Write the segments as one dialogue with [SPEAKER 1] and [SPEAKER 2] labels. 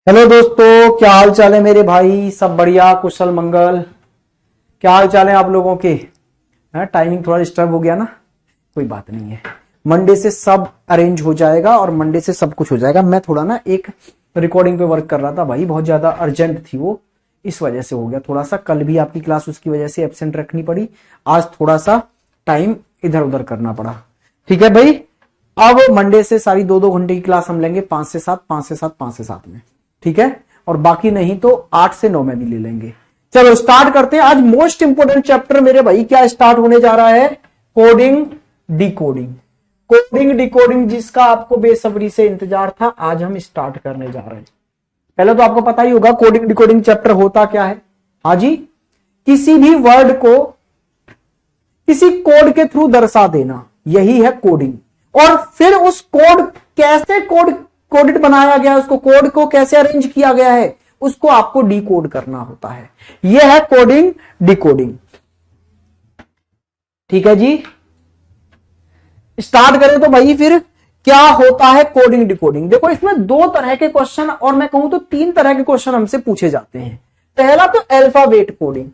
[SPEAKER 1] Hello दोस्तों, क्या हाल चाल है मेरे भाई। सब बढ़िया, कुशल मंगल। क्या हाल चाल है आप लोगों के। टाइमिंग थोड़ा डिस्टर्ब हो गया ना, कोई बात नहीं है। मंडे से सब अरेंज हो जाएगा और मंडे से सब कुछ हो जाएगा। मैं थोड़ा ना एक रिकॉर्डिंग पे वर्क कर रहा था भाई, बहुत ज्यादा अर्जेंट थी वो, इस वजह से हो गया थोड़ा सा। कल भी आपकी क्लास उसकी वजह से एब्सेंट रखनी पड़ी, आज थोड़ा सा टाइम इधर उधर करना पड़ा। ठीक है भाई, अब मंडे से सारी 2-2 घंटे की क्लास हम लेंगे, 5 से 7, 5 से 7, 5 से 7 में। ठीक है, और बाकी नहीं तो 8 से 9 में भी ले लेंगे। चलो स्टार्ट करते हैं। आज मोस्ट इंपोर्टेंट चैप्टर मेरे भाई क्या स्टार्ट होने जा रहा है, कोडिंग डिकोडिंग। कोडिंग डिकोडिंग जिसका आपको बेसब्री से इंतजार था, आज हम स्टार्ट करने जा रहे हैं। पहले तो आपको पता ही होगा कोडिंग डिकोडिंग चैप्टर होता क्या है। हाँ जी, किसी भी वर्ड को किसी कोड के थ्रू दर्शा देना, यही है कोडिंग। और फिर उस कोड कैसे कोडेड बनाया गया है, उसको कोड को कैसे अरेंज किया गया है, उसको आपको डिकोड करना होता है। यह है कोडिंग डिकोडिंग। ठीक है जी, स्टार्ट करें तो भाई फिर क्या होता है कोडिंग डिकोडिंग। देखो इसमें 2 तरह के क्वेश्चन, और मैं कहूं तो 3 तरह के क्वेश्चन हमसे पूछे जाते हैं। पहला तो अल्फाबेट कोडिंग।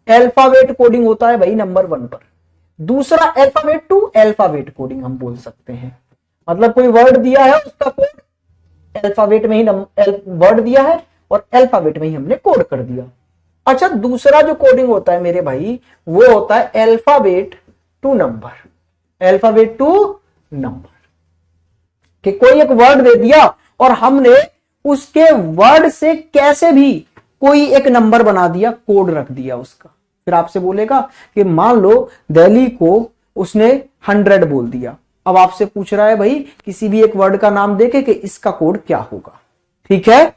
[SPEAKER 1] अल्फाबेट कोडिंग होता है भाई नंबर 1 पर। दूसरा अल्फाबेट टू अल्फाबेट कोडिंग हम बोल सकते हैं। मतलब कोई वर्ड दिया है, उसका कोड अल्फाबेट में ही वर्ड दिया है और अल्फाबेट में ही हमने कोड कर दिया। अच्छा, दूसरा जो कोडिंग होता है मेरे भाई, वो होता है alphabet to number. Alphabet to number कि कोई एक वर्ड दे दिया और हमने उसके वर्ड से कैसे भी कोई एक नंबर बना दिया, कोड रख दिया उसका। फिर आपसे बोलेगा कि मान लो दिल्ली को उसने 100 बोल दिया। अब आपसे पूछ रहा है भाई किसी भी एक वर्ड का नाम देके कि इसका कोड क्या होगा। ठीक है,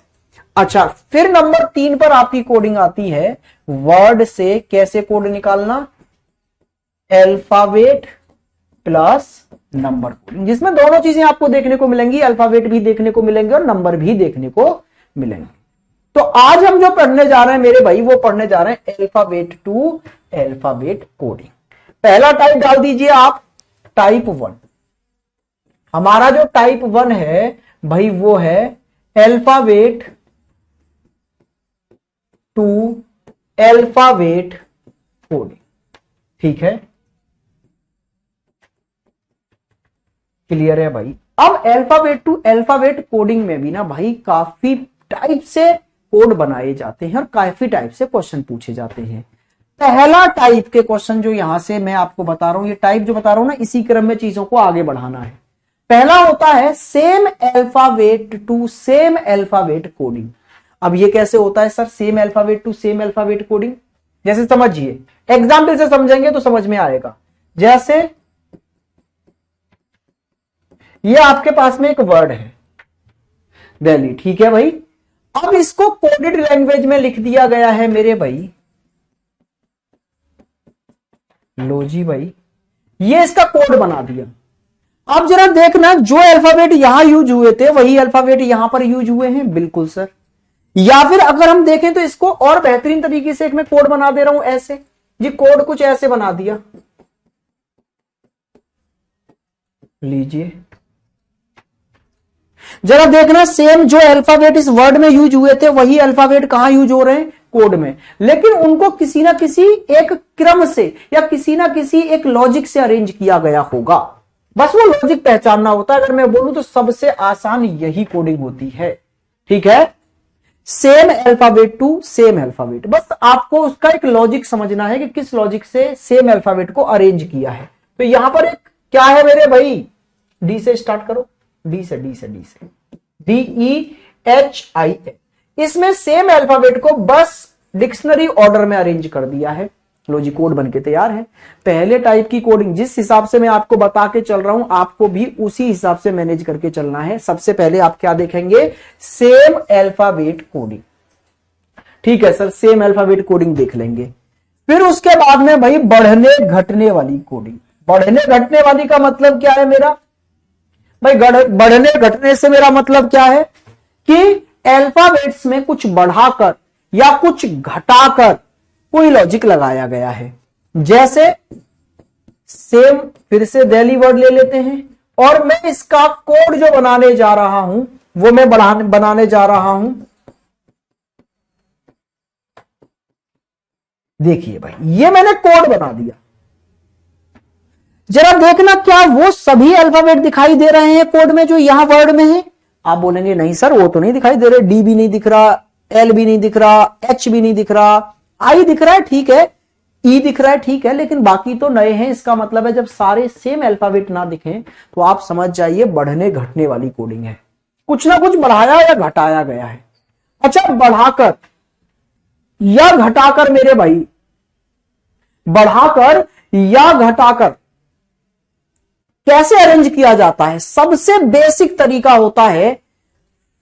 [SPEAKER 1] अच्छा फिर नंबर 3 पर आपकी कोडिंग आती है, वर्ड से कैसे कोड निकालना, अल्फाबेट प्लस नंबर कोडिंग, जिसमें दोनों चीजें आपको देखने को मिलेंगी, अल्फाबेट भी देखने को मिलेंगे और नंबर भी देखने को मिलेंगे। तो आज हम जो पढ़ने जा रहे हैं मेरे भाई, वो पढ़ने जा रहे हैं अल्फाबेट टू अल्फाबेट कोडिंग। पहला टाइप डाल दीजिए आप, टाइप 1। हमारा जो टाइप 1 है भाई, वो है अल्फाबेट टू अल्फाबेट कोडिंग। ठीक है, क्लियर है भाई। अब अल्फाबेट टू अल्फाबेट कोडिंग में भी ना भाई काफी टाइप से कोड बनाए जाते हैं और काफी टाइप से क्वेश्चन पूछे जाते हैं। पहला टाइप के क्वेश्चन जो यहां से मैं आपको बता रहा हूं, ये टाइप जो बता रहा हूं ना, इसी क्रम में चीजों को आगे बढ़ाना है। पहला होता है same alphabet to same alphabet coding. अब ये कैसे होता है sir, same alphabet to same alphabet coding? जैसे समझिए, एग्जाम्पल से समझेंगे तो समझ में आएगा। जैसे ये आपके पास में एक वर्ड है दिल्ली, ठीक है भाई। अब इसको कोडेड लैंग्वेज में लिख दिया गया है मेरे भाई, लो जी भाई, ये इसका कोड बना दिया। अब जरा देखना, जो अल्फाबेट यहां यूज हुए थे वही अल्फाबेट यहां पर यूज हुए हैं, बिल्कुल सर। या फिर अगर हम देखें तो इसको और बेहतरीन तरीके से एक मैं कोड बना दे रहा हूं, ऐसे जी, कोड कुछ ऐसे बना दिया, लीजिए जरा देखना, सेम जो अल्फाबेट इस वर्ड में यूज हुए थे वही अल्फाबेट कहां यूज हो रहे हैं, कोड में। लेकिन उनको किसी ना किसी एक क्रम से या किसी ना किसी एक लॉजिक से अरेंज किया गया होगा। बस वो लॉजिक पहचानना होता है। अगर मैं बोलूं तो सबसे आसान यही कोडिंग होती है। ठीक है, same alphabet to same alphabet, बस आपको उसका एक लॉजिक समझना है कि किस लॉजिक से सेम अल्फाबेट को अरेंज किया है। तो यहां पर एक क्या है मेरे भाई, डी से स्टार्ट करो, DEHIN। इसमें सेम अल्फाबेट को बस डिक्शनरी ऑर्डर में अरेंज कर दिया है। लो जी, कोड बनके तैयार है। पहले टाइप की कोडिंग जिस हिसाब से मैं आपको बता के चल रहा हूं, आपको भी उसी हिसाब से मैनेज करके चलना है। सबसे पहले आप क्या देखेंगे, सेम अल्फाबेट कोडिंग। ठीक है सर, सेम अल्फाबेट कोडिंग देख लेंगे। फिर उसके बाद में भाई बढ़ने घटने वाली कोडिंग। बढ़ने घटने वाली का मतलब क्या है मेरा भाई, बढ़ने घटने से मेरा मतलब क्या है कि अल्फाबेट्स में कुछ बढ़ाकर या कुछ घटाकर कोई लॉजिक लगाया गया है। जैसे सेम, फिर से दिल्ली वर्ड ले लेते हैं और मैं इसका कोड जो बनाने जा रहा हूं वो मैं बनाने जा रहा हूं देखिए भाई, ये मैंने कोड बना दिया, जरा देखना क्या वो सभी अल्फाबेट दिखाई दे रहे हैं कोड में जो यहां वर्ड में है? आप बोलेंगे नहीं सर वो तो नहीं दिखाई दे रहे, डी भी नहीं दिख रहा, एल भी नहीं दिख रहा, एच भी नहीं दिख रहा, आई दिख रहा है ठीक है, ई दिख रहा है ठीक है, लेकिन बाकी तो नए हैं। इसका मतलब है जब सारे सेम अल्फाबेट ना दिखें तो आप समझ जाइए बढ़ने घटने वाली कोडिंग है, कुछ ना कुछ बढ़ाया या घटाया गया है। अच्छा, बढ़ाकर या घटाकर मेरे भाई, बढ़ाकर या घटाकर कैसे अरेंज किया जाता है? सबसे बेसिक तरीका होता है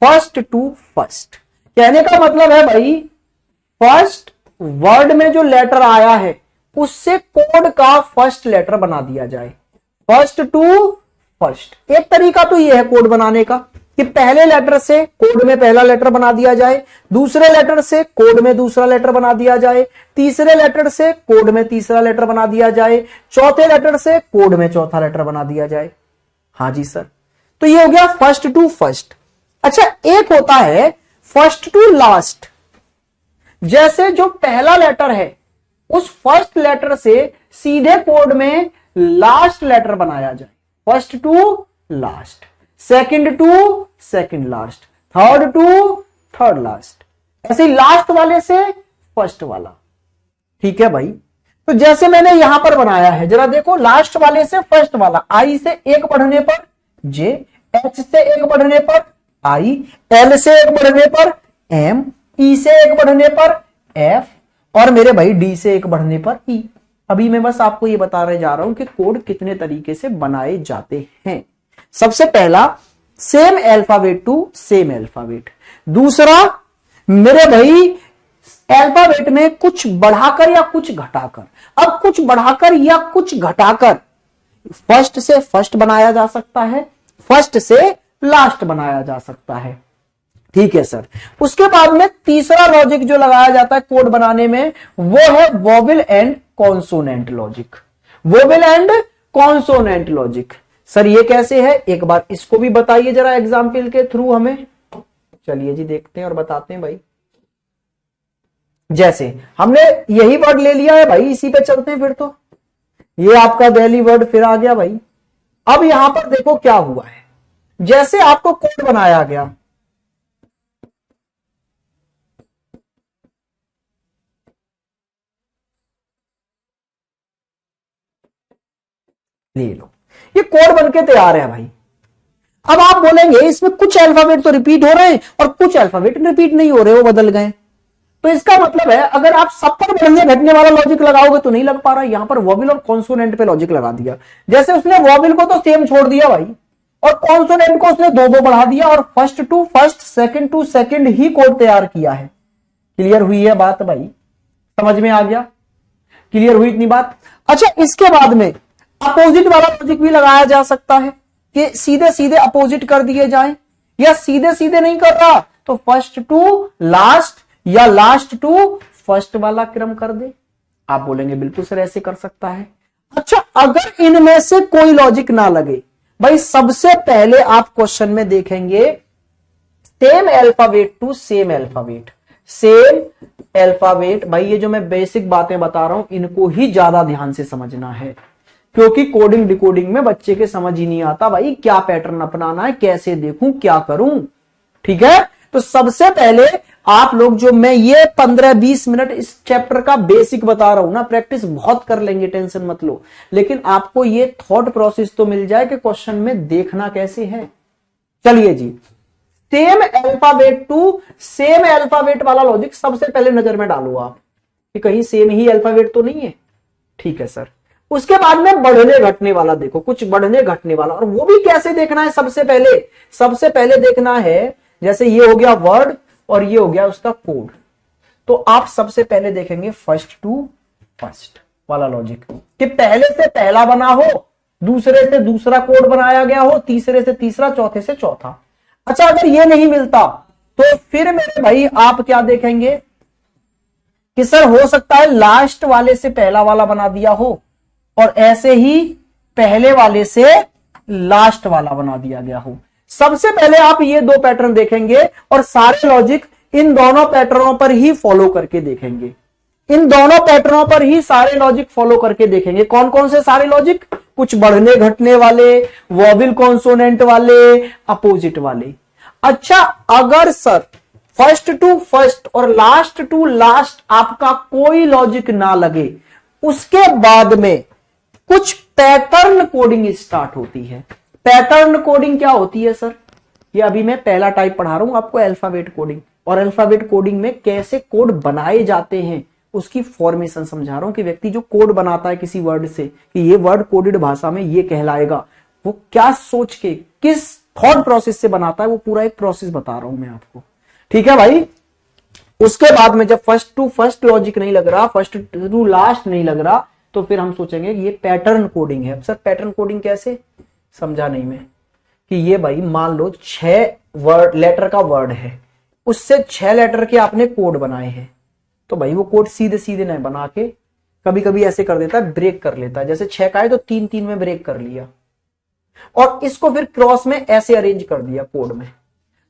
[SPEAKER 1] फर्स्ट टू फर्स्ट। कहने का मतलब है भाई, फर्स्ट वर्ड में जो लेटर आया है उससे कोड का फर्स्ट लेटर बना दिया जाए, फर्स्ट टू फर्स्ट। एक तरीका तो यह है कोड बनाने का कि पहले लेटर से कोड में पहला लेटर बना दिया जाए, दूसरे लेटर से कोड में दूसरा लेटर बना दिया जाए, तीसरे लेटर से कोड में तीसरा लेटर बना दिया जाए, चौथे लेटर से कोड में चौथा लेटर बना दिया जाए। हाँ जी सर, तो ये हो गया फर्स्ट टू फर्स्ट। अच्छा, एक होता है फर्स्ट टू लास्ट, जैसे जो पहला लेटर है उस फर्स्ट लेटर से सीधे कोड में लास्ट लेटर बनाया जाए, first to last, second to second last, third to third last, ऐसे लास्ट वाले से फर्स्ट वाला। ठीक है भाई, तो जैसे मैंने यहां पर बनाया है जरा देखो, लास्ट वाले से फर्स्ट वाला, आई से एक बढ़ने पर जे, एच से एक बढ़ने पर आई, एल से एक बढ़ने पर एम, ई से एक बढ़ने पर एफ, और मेरे भाई डी से एक बढ़ने पर ई। अभी मैं बस आपको ये बता रहे जा रहा हूं कि कोड कितने तरीके से बनाए जाते हैं। सबसे पहला same alphabet to same alphabet, दूसरा मेरे भाई अल्फाबेट में कुछ बढ़ाकर या कुछ घटाकर। अब कुछ बढ़ाकर या कुछ घटाकर फर्स्ट से फर्स्ट बनाया जा सकता है, फर्स्ट से लास्ट बनाया जा सकता है। ठीक है सर, उसके बाद में तीसरा लॉजिक जो लगाया जाता है कोड बनाने में वो है vowel and consonant logic. Vowel and consonant logic sir ये कैसे है, एक बार इसको भी बताइए जरा एग्जाम्पल के थ्रू हमें। चलिए जी देखते हैं और बताते हैं भाई। जैसे हमने यही वर्ड ले लिया है भाई, इसी पे चलते हैं फिर। तो ये आपका दिल्ली वर्ड फिर आ गया भाई। अब यहां पर देखो क्या हुआ है, जैसे आपको कोड बनाया गया, ले लो ये कोड बनके तैयार है भाई। अब आप बोलेंगे इसमें कुछ अल्फाबेट तो रिपीट हो रहे हैं और कुछ अल्फाबेट रिपीट नहीं हो रहे, वो बदल गए। तो इसका मतलब है अगर आप सब पर बढ़ने घटने वाला लॉजिक लगाओगे तो नहीं लग पा रहा। यहां पर वोवेल और कॉन्सोनेंट पे लॉजिक लगा दिया। जैसे उसने वोवेल को तो सेम छोड़ दिया भाई, और कॉन्सोनेंट को उसने दो दो बढ़ा दिया, और first to first second to second ही कोड तैयार किया है। क्लियर हुई है बात भाई? समझ में आ गया? क्लियर हुई इतनी बात? अच्छा, इसके बाद में अपोजिट वाला लॉजिक भी लगाया जा सकता है कि सीधे सीधे अपोजिट कर दिए जाए, या सीधे सीधे नहीं कर रहा तो फर्स्ट टू लास्ट या लास्ट टू फर्स्ट वाला क्रम कर दे। आप बोलेंगे बिल्कुल सर ऐसे कर सकता है। अच्छा, अगर इनमें से कोई लॉजिक ना लगे भाई, सबसे पहले आप क्वेश्चन में देखेंगे same alphabet to same alphabet, same alphabet. भाई ये जो मैं बेसिक बातें बता रहा हूं इनको ही ज्यादा ध्यान से समझना है, क्योंकि कोडिंग डिकोडिंग में बच्चे के समझ ही नहीं आता भाई क्या पैटर्न अपनाना है, कैसे देखूं, क्या करूं। ठीक है, तो सबसे पहले आप लोग जो मैं ये 15-20 मिनट इस चैप्टर का बेसिक बता रहा हूं ना, प्रैक्टिस बहुत कर लेंगे, टेंशन मत लो, लेकिन आपको ये थॉट प्रोसेस तो मिल जाए कि क्वेश्चन में देखना कैसे है। चलिए जी, same alphabet to same alphabet वाला लॉजिक सबसे पहले नजर में डालो आप कि कहीं सेम ही अल्फाबेट तो नहीं है। ठीक है सर, उसके बाद में बढ़ने घटने वाला देखो, कुछ बढ़ने घटने वाला, और वो भी कैसे देखना है? सबसे पहले देखना है, जैसे ये हो गया वर्ड और ये हो गया उसका कोड, तो आप सबसे पहले देखेंगे फर्स्ट टू फर्स्ट वाला लॉजिक कि पहले से पहला बना हो, दूसरे से दूसरा कोड बनाया गया हो, तीसरे से तीसरा, चौथे से चौथा। अच्छा, अगर ये नहीं मिलता तो फिर मेरे भाई आप क्या देखेंगे कि सर हो सकता है लास्ट वाले से पहला वाला बना दिया हो और ऐसे ही पहले वाले से लास्ट वाला बना दिया गया हो। सबसे पहले आप ये दो पैटर्न देखेंगे और सारे लॉजिक इन दोनों पैटर्नों पर ही फॉलो करके देखेंगे। इन दोनों पैटर्नों पर ही सारे लॉजिक फॉलो करके देखेंगे। कौन कौन से सारे लॉजिक? कुछ बढ़ने घटने वाले, वॉबिल कॉन्सोनेंट वाले, अपोजिट वाले। अच्छा, अगर सर फर्स्ट टू फर्स्ट और लास्ट टू लास्ट आपका कोई लॉजिक ना लगे, उसके बाद में कुछ पैटर्न कोडिंग स्टार्ट होती है। पैटर्न कोडिंग क्या होती है सर? ये अभी मैं पहला टाइप पढ़ा रहा हूं आपको, अल्फाबेट कोडिंग। और अल्फाबेट कोडिंग में कैसे कोड बनाए जाते हैं उसकी फॉर्मेशन समझा रहा हूं कि व्यक्ति जो कोड बनाता है किसी वर्ड से कि ये वर्ड कोडेड भाषा में ये कहलाएगा, वो क्या सोच के, किस थॉट प्रोसेस से बनाता है, वो पूरा एक प्रोसेस बता रहा हूं मैं आपको। ठीक है भाई। उसके बाद में जब फर्स्ट टू फर्स्ट लॉजिक नहीं लग रहा, फर्स्ट टू लास्ट नहीं लग रहा, तो फिर हम सोचेंगे ये पैटर्न कोडिंग है। सर पैटर्न कोडिंग कैसे? समझा नहीं मैं। कि ये भाई मान लो 6 वर्ड लेटर का वर्ड है, उससे 6 लेटर के आपने कोड बनाए हैं, तो भाई वो कोड सीधे सीधे नहीं बना के कभी कभी ऐसे कर देता है, ब्रेक कर लेता है। जैसे 6 का है तो 3-3 में ब्रेक कर लिया और इसको फिर क्रॉस में ऐसे अरेंज कर दिया कोड में।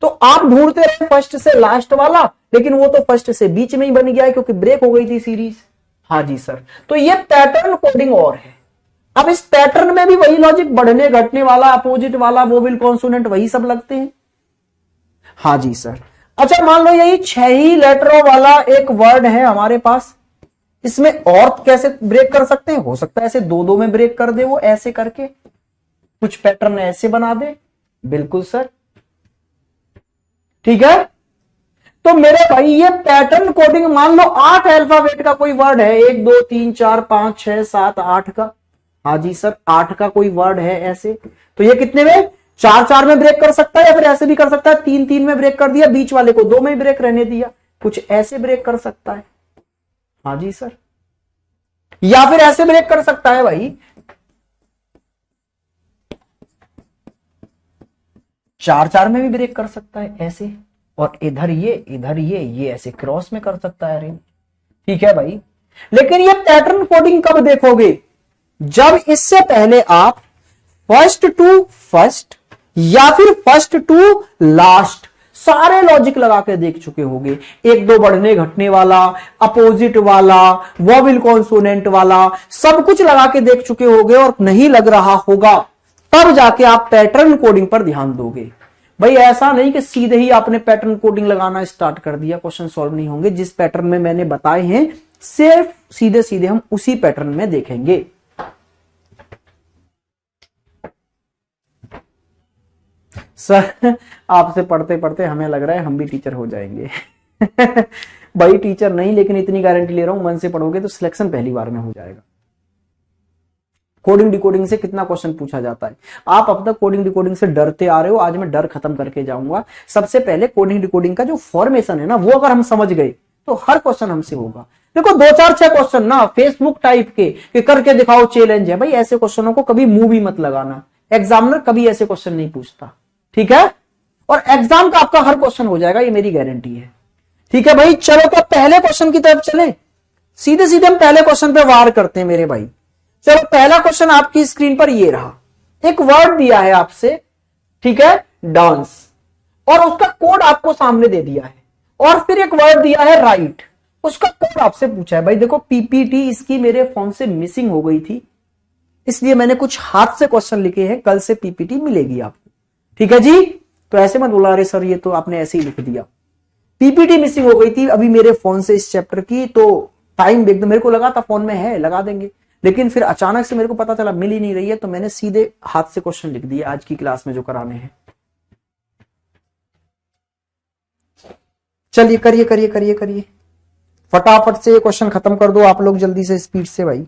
[SPEAKER 1] तो आप ढूंढते रहे फर्स्ट से लास्ट वाला, लेकिन वो तो फर्स्ट से बीच में ही बन गया है क्योंकि ब्रेक हो गई थी सीरीज। हाँ जी सर, तो ये पैटर्न कोडिंग और है। अब इस पैटर्न में भी वही लॉजिक, बढ़ने घटने वाला, अपोजिट वाला, वोवेल कॉन्सोनेंट, वही सब लगते हैं। हाँ जी सर। अच्छा मान लो यही 6 ही लेटरों वाला एक वर्ड है हमारे पास, इसमें और कैसे ब्रेक कर सकते हैं? हो सकता है ऐसे 2-2 में ब्रेक कर दे, वो ऐसे करके कुछ पैटर्न ऐसे बना दे। बिल्कुल सर, ठीक है। तो मेरे भाई ये पैटर्न कोडिंग, मान लो 8 अल्फाबेट का कोई वर्ड है, 1 2 3 4 5 6 7 8 का। हाँ जी सर, 8 का कोई वर्ड है ऐसे, तो ये कितने में? 4-4 में ब्रेक कर सकता है, या फिर ऐसे भी कर सकता है 3-3 में ब्रेक कर दिया, बीच वाले को 2 में ब्रेक रहने दिया, कुछ ऐसे ब्रेक कर सकता है। हाँ जी सर, या फिर ऐसे ब्रेक कर सकता है भाई, 4-4 में भी ब्रेक कर सकता है ऐसे, और इधर ये ऐसे क्रॉस में कर सकता है अरेंज। ठीक है भाई। लेकिन ये पैटर्न कोडिंग कब देखोगे? जब इससे पहले आप फर्स्ट टू फर्स्ट या फिर फर्स्ट टू लास्ट सारे लॉजिक लगा के देख चुके होगे। 1-2 बढ़ने घटने वाला, अपोजिट वाला, वोवेल कॉन्सोनेंट वाला, सब कुछ लगा के देख चुके होगे और नहीं लग रहा होगा, तब जाके आप पैटर्न कोडिंग पर ध्यान दोगे। भाई ऐसा नहीं कि सीधे ही आपने पैटर्न कोडिंग लगाना स्टार्ट कर दिया, क्वेश्चन सॉल्व नहीं होंगे। जिस पैटर्न में मैंने बताए हैं सिर्फ सीधे सीधे हम उसी पैटर्न में देखेंगे। सर आपसे पढ़ते पढ़ते हमें लग रहा है हम भी टीचर हो जाएंगे। भाई टीचर नहीं, लेकिन इतनी गारंटी ले रहा हूं, मन से पढ़ोगे तो सिलेक्शन पहली बार में हो जाएगा। कोडिंग डिकोडिंग से कितना क्वेश्चन पूछा जाता है, आप अब तक कोडिंग डिकोडिंग से डरते आ रहे हो, आज मैं डर खत्म करके जाऊंगा। सबसे पहले कोडिंग डिकोडिंग का जो फॉर्मेशन है ना, वो अगर हम समझ गए तो हर क्वेश्चन हमसे होगा। देखो 2-4-6 क्वेश्चन ना फेसबुक टाइप के कि करके दिखाओ चैलेंज है, भाई ऐसे क्वेश्चनों को कभी मुंह भी मत लगाना, एग्जामिनर कभी ऐसे क्वेश्चन नहीं पूछता। ठीक है, और एग्जाम का आपका हर क्वेश्चन हो जाएगा, ये मेरी गारंटी है। ठीक है भाई, चलो तो पहले क्वेश्चन की तरफ चले, सीधे सीधे हम पहले क्वेश्चन पे वार करते हैं मेरे भाई। चलो पहला क्वेश्चन आपकी स्क्रीन पर ये रहा, एक वर्ड दिया है आपसे, ठीक है, डांस, और उसका कोड आपको सामने दे दिया है, और फिर एक वर्ड दिया है राइट, उसका कोड आपसे पूछा है। भाई देखो पीपीटी इसकी मेरे फोन से मिसिंग हो गई थी, इसलिए मैंने कुछ हाथ से क्वेश्चन लिखे हैं, कल से पीपीटी मिलेगी आपको। ठीक है जी, तो ऐसे मत बोला अरे सर ये तो आपने ऐसे ही लिख दिया, पीपीटी मिसिंग हो गई थी अभी मेरे फोन से इस चैप्टर की, तो टाइम एकदम मेरे को लगा था फोन में है लगा देंगे, लेकिन फिर अचानक से मेरे को पता चला मिल ही नहीं रही है, तो मैंने सीधे हाथ से क्वेश्चन लिख दिए आज की क्लास में जो कराने हैं। चलिए करिए करिए करिए करिए, फटाफट से क्वेश्चन खत्म कर दो आप लोग, जल्दी से स्पीड से भाई।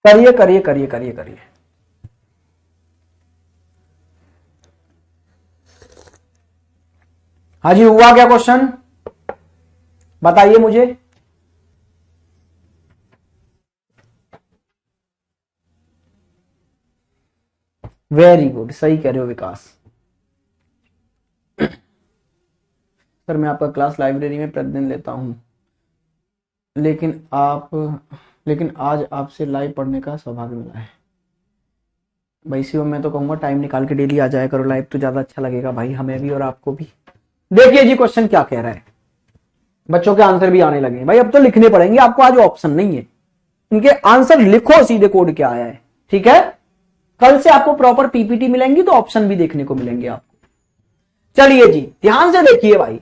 [SPEAKER 1] करिए करिए करिए करिए करिए। हाँ जी, हुआ क्या क्वेश्चन, बताइए मुझे। वेरी गुड, सही कह रहे हो विकास। सर मैं आपका क्लास लाइब्रेरी में प्रतिदिन लेता हूं, लेकिन आज आपसे लाइव पढ़ने का सौभाग्य मिला है। भाई शिव, मैं तो कहूंगा टाइम निकाल के डेली आ जाया करो लाइव, तो ज्यादा अच्छा लगेगा भाई, हमें भी और आपको भी। देखिए जी क्वेश्चन क्या कह रहा है, बच्चों के आंसर भी आने लगे भाई, अब तो लिखने पड़ेंगे आपको, आज ऑप्शन नहीं है, इनके आंसर लिखो सीधे, कोड क्या आया है, ठीक है। कल से आपको प्रॉपर पीपीटी मिलेंगी तो ऑप्शन भी देखने को मिलेंगे आपको। चलिए जी ध्यान से देखिए भाई।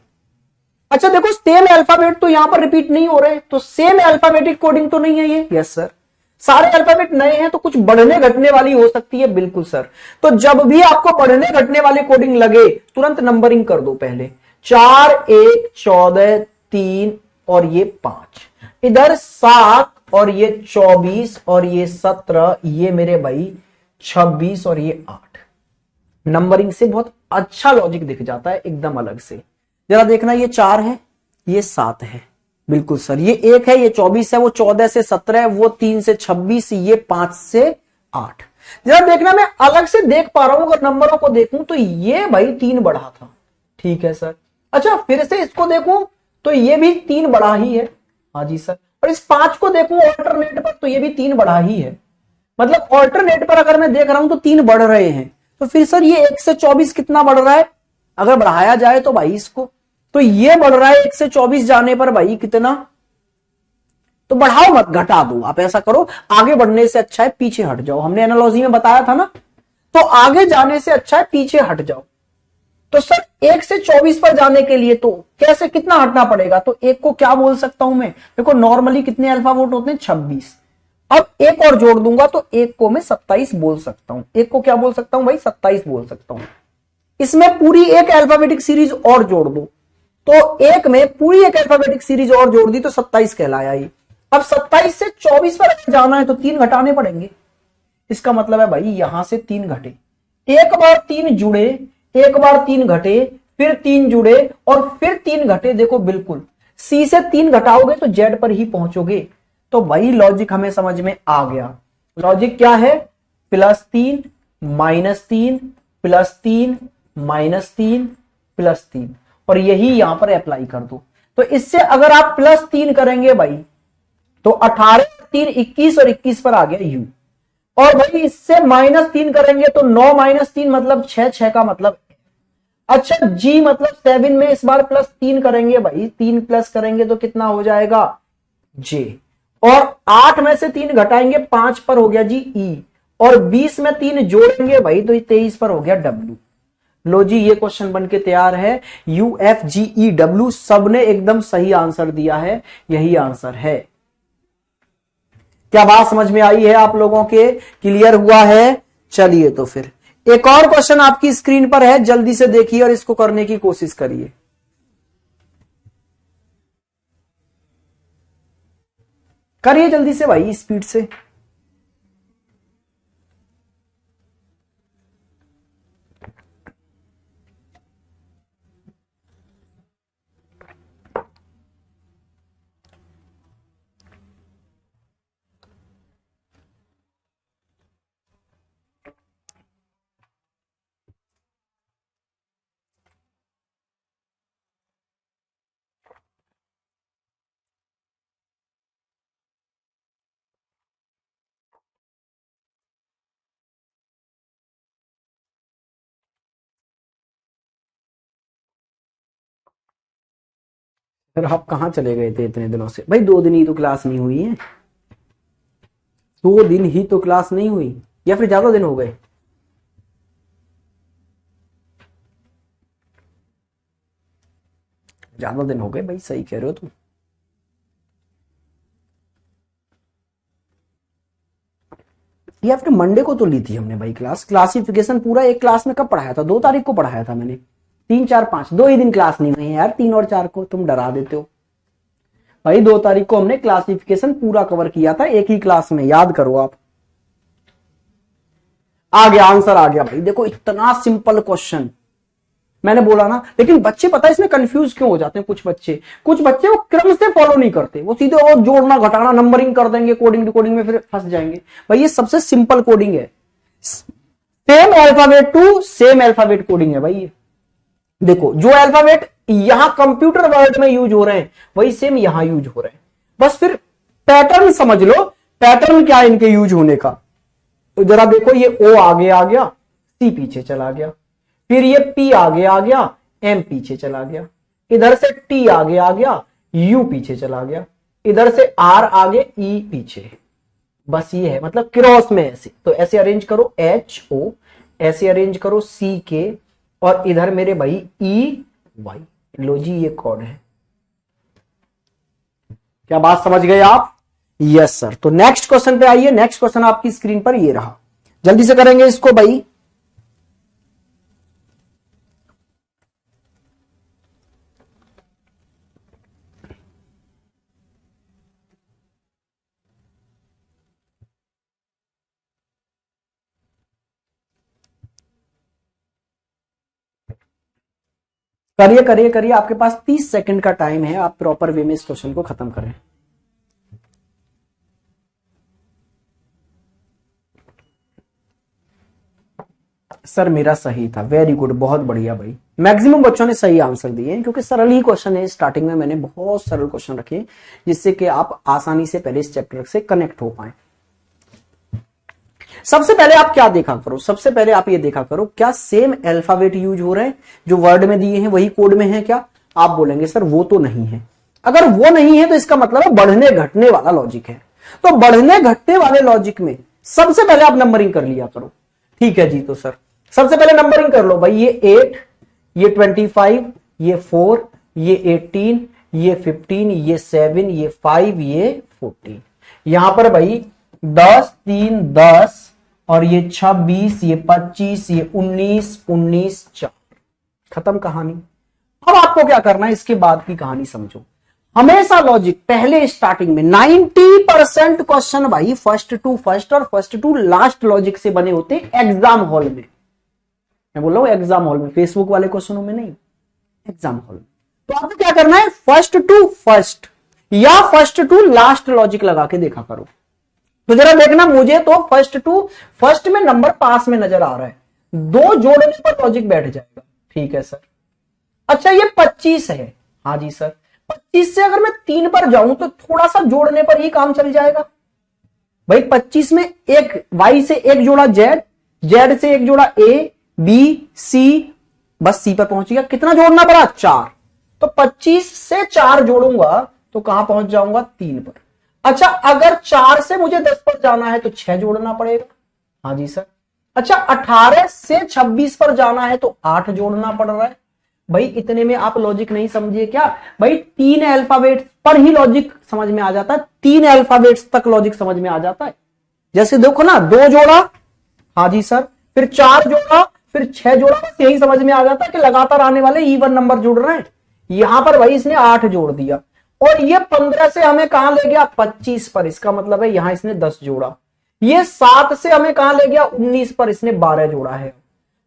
[SPEAKER 1] अच्छा देखो, सेम अल्फाबेट तो यहां पर रिपीट नहीं हो रहे, तो सेम अल्फाबेटिक कोडिंग तो नहीं है ये। Yes sir. सारे अल्फाबेट नए हैं तो कुछ बढ़ने घटने वाली हो सकती है, बिल्कुल सर। तो जब भी आपको बढ़ने घटने वाली कोडिंग लगे तुरंत नंबरिंग कर दो पहले, 4 1 14 3 और ये 5, इधर 7 और ये 24 और ये 17, ये मेरे भाई 26 और ये 8। नंबरिंग से बहुत अच्छा लॉजिक दिख जाता है एकदम अलग से। जरा देखना, ये 4 है, ये 7 है, बिल्कुल सर। ये 1 है, ये 24 है, वो 14 से 17 है, वो 3 से 26, ये 5 से 8। जरा देखना, मैं अलग से देख पा रहा हूं, अगर नंबरों को देखूं तो ये भाई 3 बढ़ा था, ठीक है सर। अच्छा फिर से इसको देखूं तो ये भी 3 बढ़ा ही है, हाँ जी सर। और इस 5 को देखूं ऑल्टरनेट पर तो ये भी 3 बढ़ा ही है, मतलब ऑल्टरनेट पर अगर मैं देख रहा हूं तो 3 बढ़ रहे हैं। तो फिर सर ये 1 से 24 कितना बढ़ रहा है, अगर बढ़ाया जाए तो भाई इसको, तो ये बढ़ रहा है 1 से 24 जाने पर भाई कितना, तो बढ़ाओ मत, घटा दो। आप ऐसा करो, आगे बढ़ने से अच्छा है पीछे हट जाओ, हमने एनालॉजी में बताया था ना, तो आगे जाने से अच्छा है पीछे हट जाओ। तो सर 1 से 24 पर जाने के लिए तो कैसे, कितना हटना पड़ेगा, तो 1 को क्या बोल सकता हूं मैं, देखो नॉर्मली कितने अल्फाबेट होते हैं, 26। अब 1 और जोड़ दूंगा तो 1 को मैं 27 बोल सकता हूं। 1 को क्या बोल सकता हूं भाई, 27 बोल सकता हूं। इसमें पूरी एक अल्फाबेटिक सीरीज और जोड़ दो, तो 1 में पूरी एक अल्फाबेटिक सीरीज और जोड़ दी तो 27 कहलाया ये। अब 27 से 24 पर जाना है तो 3 घटाने पड़ेंगे। इसका मतलब है भाई यहां से 3 घटे, एक बार 3 जुड़े, एक बार 3 घटे, फिर 3 जुड़े और फिर 3 घटे। देखो बिल्कुल सी से 3 घटाओगे तो जेड पर ही पहुंचोगे। तो भाई लॉजिक हमें समझ में आ गया। लॉजिक क्या है, +3 -3 +3 -3 +3, और यही यहां पर अप्लाई कर दो। तो इससे अगर आप +3 करेंगे भाई तो 18 3 21 और 21 पर आ गया यू। और भाई इससे -3 करेंगे तो 9 -3 मतलब 6, 6 का मतलब। अच्छा जी मतलब 7 में इस बार +3 करेंगे भाई, 3 प्लस करेंगे तो कितना हो जाएगा जे, और 8 में से 3 घटाएंगे 5 पर हो गया जी ई, और 20 में 3 जोड़ेंगे भाई तो 23 पर हो गया डब्ल्यू। लो जी ये क्वेश्चन बन के तैयार है, UFGEW, सबने एकदम सही आंसर दिया है, यही आंसर है। क्या बात समझ में आई है आप लोगों के, क्लियर हुआ है। चलिए तो फिर एक और क्वेश्चन आपकी स्क्रीन पर है, जल्दी से देखिए और इसको करने की कोशिश करिए। करिए जल्दी से भाई, स्पीड से। फिर आप कहां चले गए थे इतने दिनों से भाई, 2 दिन ही तो क्लास नहीं हुई है, 2 दिन ही तो क्लास नहीं हुई, या फिर ज्यादा दिन हो गए। ज्यादा दिन हो गए भाई, सही कह रहे हो तुम। या फिर मंडे को तो ली थी हमने भाई क्लास, क्लासिफिकेशन पूरा एक क्लास में कब पढ़ाया था, 2 तारीख को पढ़ाया था मैंने। 3 4 5 2 ही दिन क्लास नहीं हुई है यार, 3 और 4 को तुम डरा देते हो भाई। 2 तारीख को हमने क्लासिफिकेशन पूरा कवर किया था एक ही क्लास में, याद करो आप। आ गया आंसर, आ गया भाई। देखो इतना सिंपल क्वेश्चन, मैंने बोला ना। लेकिन बच्चे पता है इसमें कंफ्यूज क्यों हो जाते हैं, कुछ बच्चे वो क्रम से फॉलो नहीं करते, वो सीधे वो जोड़ना घटाना नंबरिंग कर देंगे, कोडिंग डिकोडिंग में फिर फंस जाएंगे। भाई ये सबसे सिंपल कोडिंग है, same alphabet to same alphabet coding है भाई ये। देखो जो अल्फाबेट यहां कंप्यूटर वर्ड में यूज हो रहे हैं वही सेम यहां यूज हो रहे हैं, बस फिर पैटर्न समझ लो, पैटर्न क्या है इनके यूज होने का। तो जरा देखो ये ओ आगे आ गया, सी पीछे चला गया, फिर ये पी आगे आ गया, एम पीछे चला गया, इधर से टी आगे आ गया, यू पीछे चला गया, इधर से आर आगे, ई पीछे। बस ये है, मतलब क्रॉस में ऐसे। तो ऐसे अरेंज करो एच ओ, ऐसे अरेंज करो सी के, और इधर मेरे भाई ई वाई। लो जी ये कोड है। क्या बात समझ गए आप? Yes sir. तो नेक्स्ट क्वेश्चन पे आइए। नेक्स्ट क्वेश्चन आपकी स्क्रीन पर ये रहा, जल्दी से करेंगे इसको भाई। करिए करिए करिए, आपके पास 30 सेकंड का टाइम है, आप प्रॉपर वे में इस क्वेश्चन को खत्म करें। सर मेरा सही था, वेरी गुड, बहुत बढ़िया भाई। मैक्सिमम बच्चों ने सही आंसर दिए हैं, क्योंकि सरल ही क्वेश्चन है। स्टार्टिंग में मैंने बहुत सरल क्वेश्चन रखे जिससे कि आप आसानी से पहले इस चैप्टर से कनेक्ट हो पाए। सबसे पहले आप क्या देखा करो, सबसे पहले आप ये देखा करो क्या सेम अल्फाबेट यूज हो रहे हैं जो वर्ड में दिए हैं वही कोड में है क्या? आप बोलेंगे सर वो तो नहीं है। अगर वो नहीं है तो इसका मतलब है बढ़ने घटने वाला लॉजिक है। तो बढ़ने घटने वाले लॉजिक में सबसे पहले आप नंबरिंग कर लिया करो। ठीक है जी, तो सर सबसे पहले नंबरिंग कर लो भाई। ये 8, ये 25, ये 4, ये 18, ये 15, ये 7, ये 5, ये 14। यहां पर भाई 10, 3, 10, और ये 26, ये 25, ये 19, 19, 4। खत्म कहानी। अब आपको क्या करना है, इसके बाद की कहानी समझो। हमेशा लॉजिक पहले स्टार्टिंग में 90% क्वेश्चन भाई फर्स्ट टू फर्स्ट और फर्स्ट टू लास्ट लॉजिक से बने होते एग्जाम हॉल में। मैं बोल रहा हूं एग्जाम हॉल में, फेसबुक वाले क्वेश्चनों में नहीं, एग्जाम हॉल में। तो आपको क्या करना है, फर्स्ट टू फर्स्ट या फर्स्ट टू लास्ट लॉजिक लगा के देखा करो। तो जरा देखना, मुझे तो फर्स्ट टू फर्स्ट में नंबर पास में नजर आ रहा है, 2 जोड़ने पर लॉजिक बैठ जाएगा। ठीक है सर। अच्छा ये 25 है, हाँ जी सर। 25 से अगर मैं 3 पर जाऊं तो थोड़ा सा जोड़ने पर ही काम चल जाएगा भाई। 25 में एक वाई से एक जोड़ा जेड, जेड से एक जोड़ा ए बी सी, बस सी पर पहुंच गया। कितना जोड़ना पड़ा, 4। तो 25 से 4 जोड़ूंगा तो कहां पहुंच जाऊंगा, 3 पर। अच्छा अगर 4 से मुझे 10 पर जाना है तो 6 जोड़ना पड़ेगा, हाँ जी सर। अच्छा 18 से 26 पर जाना है तो 8 जोड़ना पड़ रहा है। भाई इतने में आप लॉजिक नहीं समझिए क्या भाई, 3 अल्फाबेट्स पर ही लॉजिक समझ में आ जाता है, 3 अल्फाबेट्स तक लॉजिक समझ में आ जाता है। जैसे देखो ना, 2 जोड़ा, हाँ जी सर, फिर 4 जोड़ा, फिर 6 जोड़ा, बस यही समझ में आ जाता है कि लगातार आने वाले इवन नंबर जुड़ रहे हैं। यहां पर भाई इसने 8 जोड़ दिया, और ये 15 से हमें कहां ले गया, 25 पर। इसका मतलब है यहां इसने 10 जोड़ा। ये 7 से हमें कहां ले गया, 19 पर। इसने 12 जोड़ा है।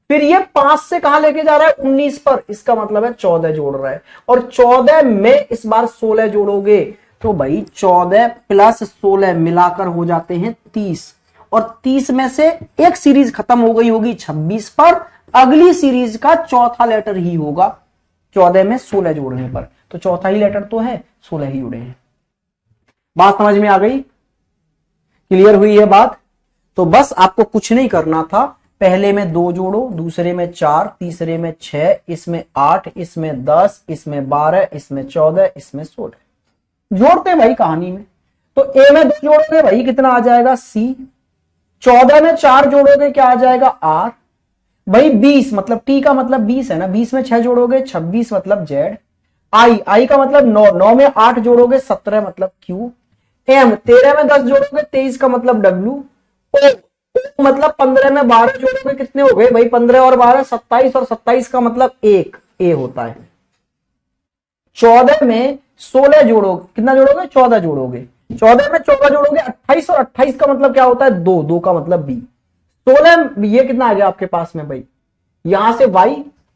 [SPEAKER 1] फिर ये 5 से कहां लेके जा रहा है, 19 पर। इसका मतलब है 14 जोड़ रहा है। और 14 में इस बार 16 जोड़ोगे तो भाई 14 प्लस 16 मिलाकर हो जाते हैं 30। और 30 में से एक सीरीज खत्म हो गई होगी 26 पर, अगली सीरीज का चौथा लेटर ही होगा 14 में 16 जोड़ने पर। तो चौथा ही लेटर तो है, 16 ही जुड़े हैं। बात समझ में आ गई, क्लियर हुई है बात? तो बस आपको कुछ नहीं करना था, पहले में 2 जोड़ो, दूसरे में 4, तीसरे में 6, इसमें 8, इसमें 10, इसमें 12, इसमें 14, इसमें 16 जोड़ते भाई कहानी में। तो ए में 2 जोड़ोगे भाई कितना आ जाएगा, सी। 14 में 4 जोड़ोगे क्या आ जाएगा, आर। भाई 20 मतलब टी का मतलब 20 है ना, 20 में 6 जोड़ोगे 26 मतलब जेड। आई का मतलब 9, 9 में 8 जोड़ोगे 17 मतलब क्यू। एम 13 में 10 जोड़ोगे 23 का मतलब डब्ल्यू। ओ मतलब 15 में 12 जोड़ोगे कितने हो गए भाई, 15 और 12 27, और 27 का मतलब 1 ए होता है। 14 में 16 जोड़ोगे, कितना जोड़ोगे, 14 जोड़ोगे। 14 में 14 जोड़ोगे 28, और 28 का मतलब क्या होता है, 2, 2 का मतलब बी। 16 ये कितना आ गया आपके पास में भाई, यहां से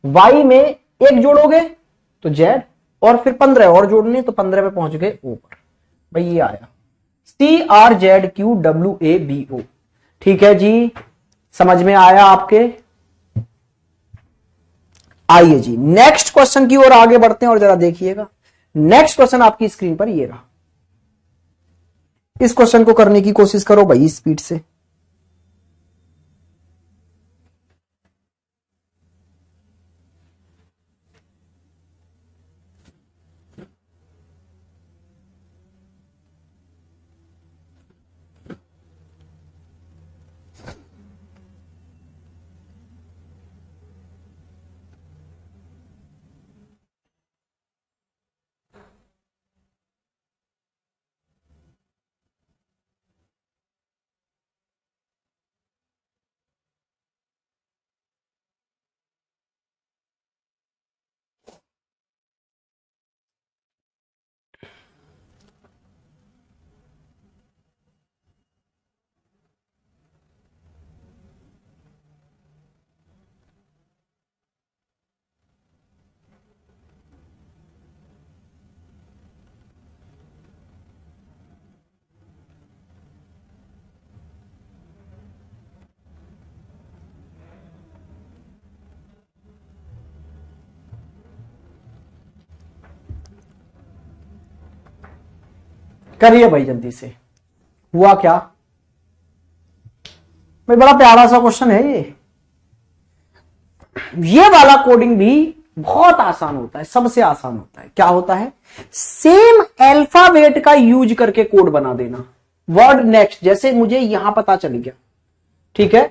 [SPEAKER 1] y में एक जोड़ोगे तो z, और फिर 15 और जोड़ने तो 15 पे पहुंच गए ऊपर भाई, ये आया CRZQWABO। ठीक है जी, समझ में आया आपके? आइए जी नेक्स्ट क्वेश्चन की ओर आगे बढ़ते हैं और जरा देखिएगा। नेक्स्ट क्वेश्चन आपकी स्क्रीन पर ये रहा। इस क्वेश्चन को करने की कोशिश करो भाई स्पीड से। करिए भाई जल्दी से। हुआ क्या भाई, बड़ा प्यारा सा क्वेश्चन है ये वाला कोडिंग भी बहुत आसान होता है, सबसे आसान होता है। क्या होता है? सेम अल्फाबेट का यूज करके कोड बना देना। वर्ड नेक्स्ट, जैसे मुझे यहां पता चल गया, ठीक है,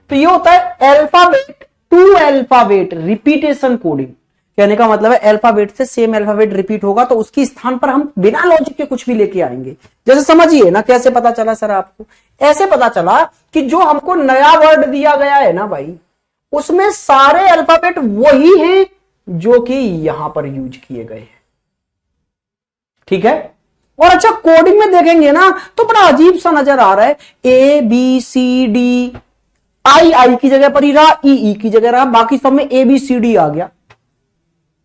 [SPEAKER 1] तो ये होता है alphabet to alphabet repetition coding. कहने का मतलब है अल्फाबेट से सेम अल्फाबेट रिपीट होगा तो उसकी स्थान पर हम बिना लॉजिक के कुछ भी लेके आएंगे। जैसे समझिए ना, कैसे पता चला सर आपको? ऐसे पता चला कि जो हमको नया वर्ड दिया गया है ना भाई, उसमें सारे अल्फाबेट वही हैं जो कि यहां पर यूज किए गए हैं। ठीक है, और अच्छा कोडिंग में देखेंगे ना तो बड़ा अजीब सा नजर आ रहा है। ABCD, आई की जगह पर ही रहा, ई की जगह रहा, बाकी सब में ABCD आ गया।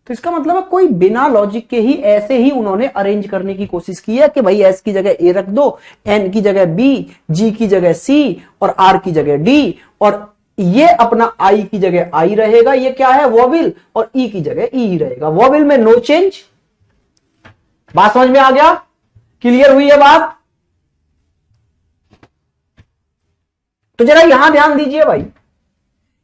[SPEAKER 1] तो इसका मतलब है कोई बिना लॉजिक के ही ऐसे ही उन्होंने अरेंज करने की कोशिश की है कि भाई S की जगह A रख दो, N की जगह B, G की जगह C और R की जगह D, और ये अपना I की जगह I रहेगा, ये क्या है वोविल, और E की जगह E ही रहेगा। वोविल में नो चेंज। बात समझ में आ गया? क्लियर हुई है बात? तो जरा यहां ध्यान दीजिए भाई,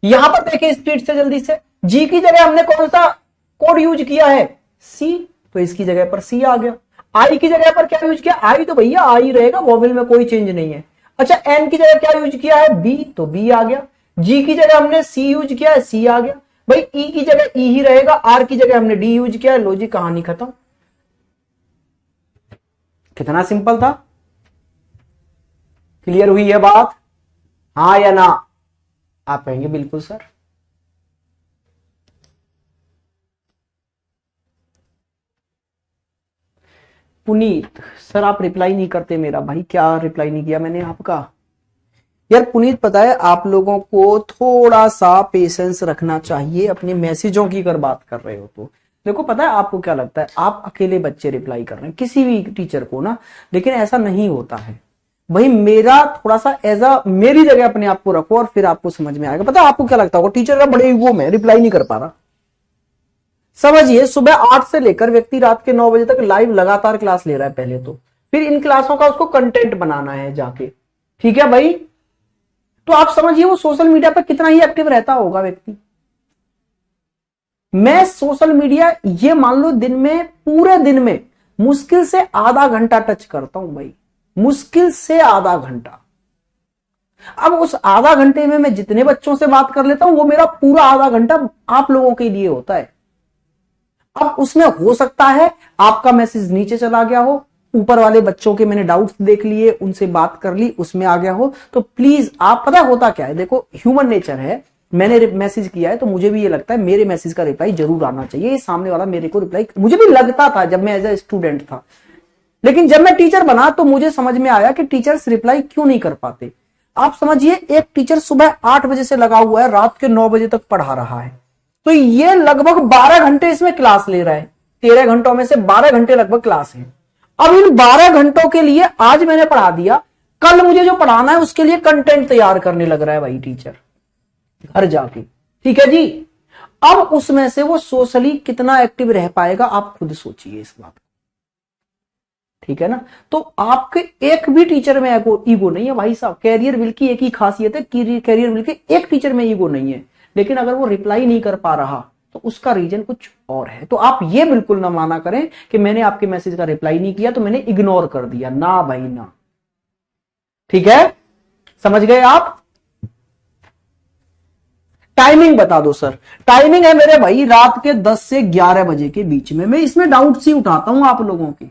[SPEAKER 1] यहां पर देखिए स्पीड से जल्दी से। G की जगह हमने कौन सा कोड यूज किया है? C, तो इसकी जगह पर C आ गया। I की जगह पर क्या यूज किया? I, तो भैया I रहेगा, वोवेल में कोई चेंज नहीं है। अच्छा N की जगह क्या यूज किया है? B, तो B आ गया। G की जगह हमने C यूज किया है, C आ गया भाई। E की जगह E ही रहेगा, R की जगह हमने D यूज किया है, लॉजिक कहानी खत्म। कितना सिंपल था। क्लियर हुई है बात? हाँ या ना? आप कहेंगे बिल्कुल सर। पुनीत सर आप रिप्लाई नहीं करते मेरा भाई, क्या रिप्लाई नहीं किया मैंने आपका? यार पुनीत पता है आप लोगों को थोड़ा सा पेशेंस रखना चाहिए अपने मैसेजों की अगर बात कर रहे हो तो। देखो पता है आपको क्या लगता है, आप अकेले बच्चे रिप्लाई कर रहे हैं किसी भी टीचर को ना, लेकिन ऐसा नहीं होता है भाई। मेरा थोड़ा सा मेरी जगह अपने आप को रखो और फिर आपको समझ में आएगा। पता है आपको क्या लगता होगा, टीचर का बड़े ईगो में रिप्लाई नहीं कर पा रहा। समझिए सुबह 8 से लेकर व्यक्ति रात के 9 बजे तक लाइव लगातार क्लास ले रहा है पहले तो, फिर इन क्लासों का उसको कंटेंट बनाना है जाके। ठीक है भाई, तो आप समझिए वो सोशल मीडिया पर कितना ही एक्टिव रहता होगा व्यक्ति। मैं सोशल मीडिया ये मान लो दिन में, पूरे दिन में मुश्किल से आधा घंटा टच करता हूं भाई, मुश्किल से आधा घंटा। अब उस आधा घंटे में मैं जितने बच्चों से बात कर लेता हूं वो मेरा पूरा आधा घंटा आप लोगों के लिए होता है। अब उसमें हो सकता है आपका मैसेज नीचे चला गया हो, ऊपर वाले बच्चों के मैंने डाउट्स देख लिए, उनसे बात कर ली, उसमें आ गया हो, तो प्लीज आप पता होता क्या है, देखो ह्यूमन नेचर है, मैंने मैसेज किया है तो मुझे भी ये लगता है मेरे मैसेज का रिप्लाई जरूर आना चाहिए। ये सामने वाला मेरे को रिप्लाई, मुझे भी लगता था जब मैं एज ए स्टूडेंट था, लेकिन जब मैं टीचर बना तो मुझे समझ में आया कि टीचर्स रिप्लाई क्यों नहीं कर पाते। आप समझिए एक टीचर सुबह 8 बजे से लगा हुआ है, रात के 9 बजे तक पढ़ा रहा है, तो ये लगभग 12 घंटे इसमें क्लास ले रहा है। 13 घंटों में से 12 घंटे लगभग क्लास है। अब इन 12 घंटों के लिए आज मैंने पढ़ा दिया, कल मुझे जो पढ़ाना है उसके लिए कंटेंट तैयार करने लग रहा है भाई टीचर घर जाके। ठीक है जी। अब उसमें से वो सोशली कितना एक्टिव रह पाएगा, आप खुद सोचिए इस बात को। ठीक है ना। तो आपके एक भी टीचर में ईगो नहीं है भाई साहब। कैरियर विल की एक ही खासियत है, कैरियर विल के एक टीचर में ईगो नहीं है, लेकिन अगर वो रिप्लाई नहीं कर पा रहा तो उसका रीजन कुछ और है। तो आप ये बिल्कुल ना माना करें कि मैंने आपके मैसेज का रिप्लाई नहीं किया तो मैंने इग्नोर कर दिया, ना भाई ना। ठीक है, समझ गए आप। टाइमिंग बता दो सर। टाइमिंग है मेरे भाई रात के 10 से 11 बजे के बीच में। मैं इसमें डाउट सी उठाता हूं आप लोगों के।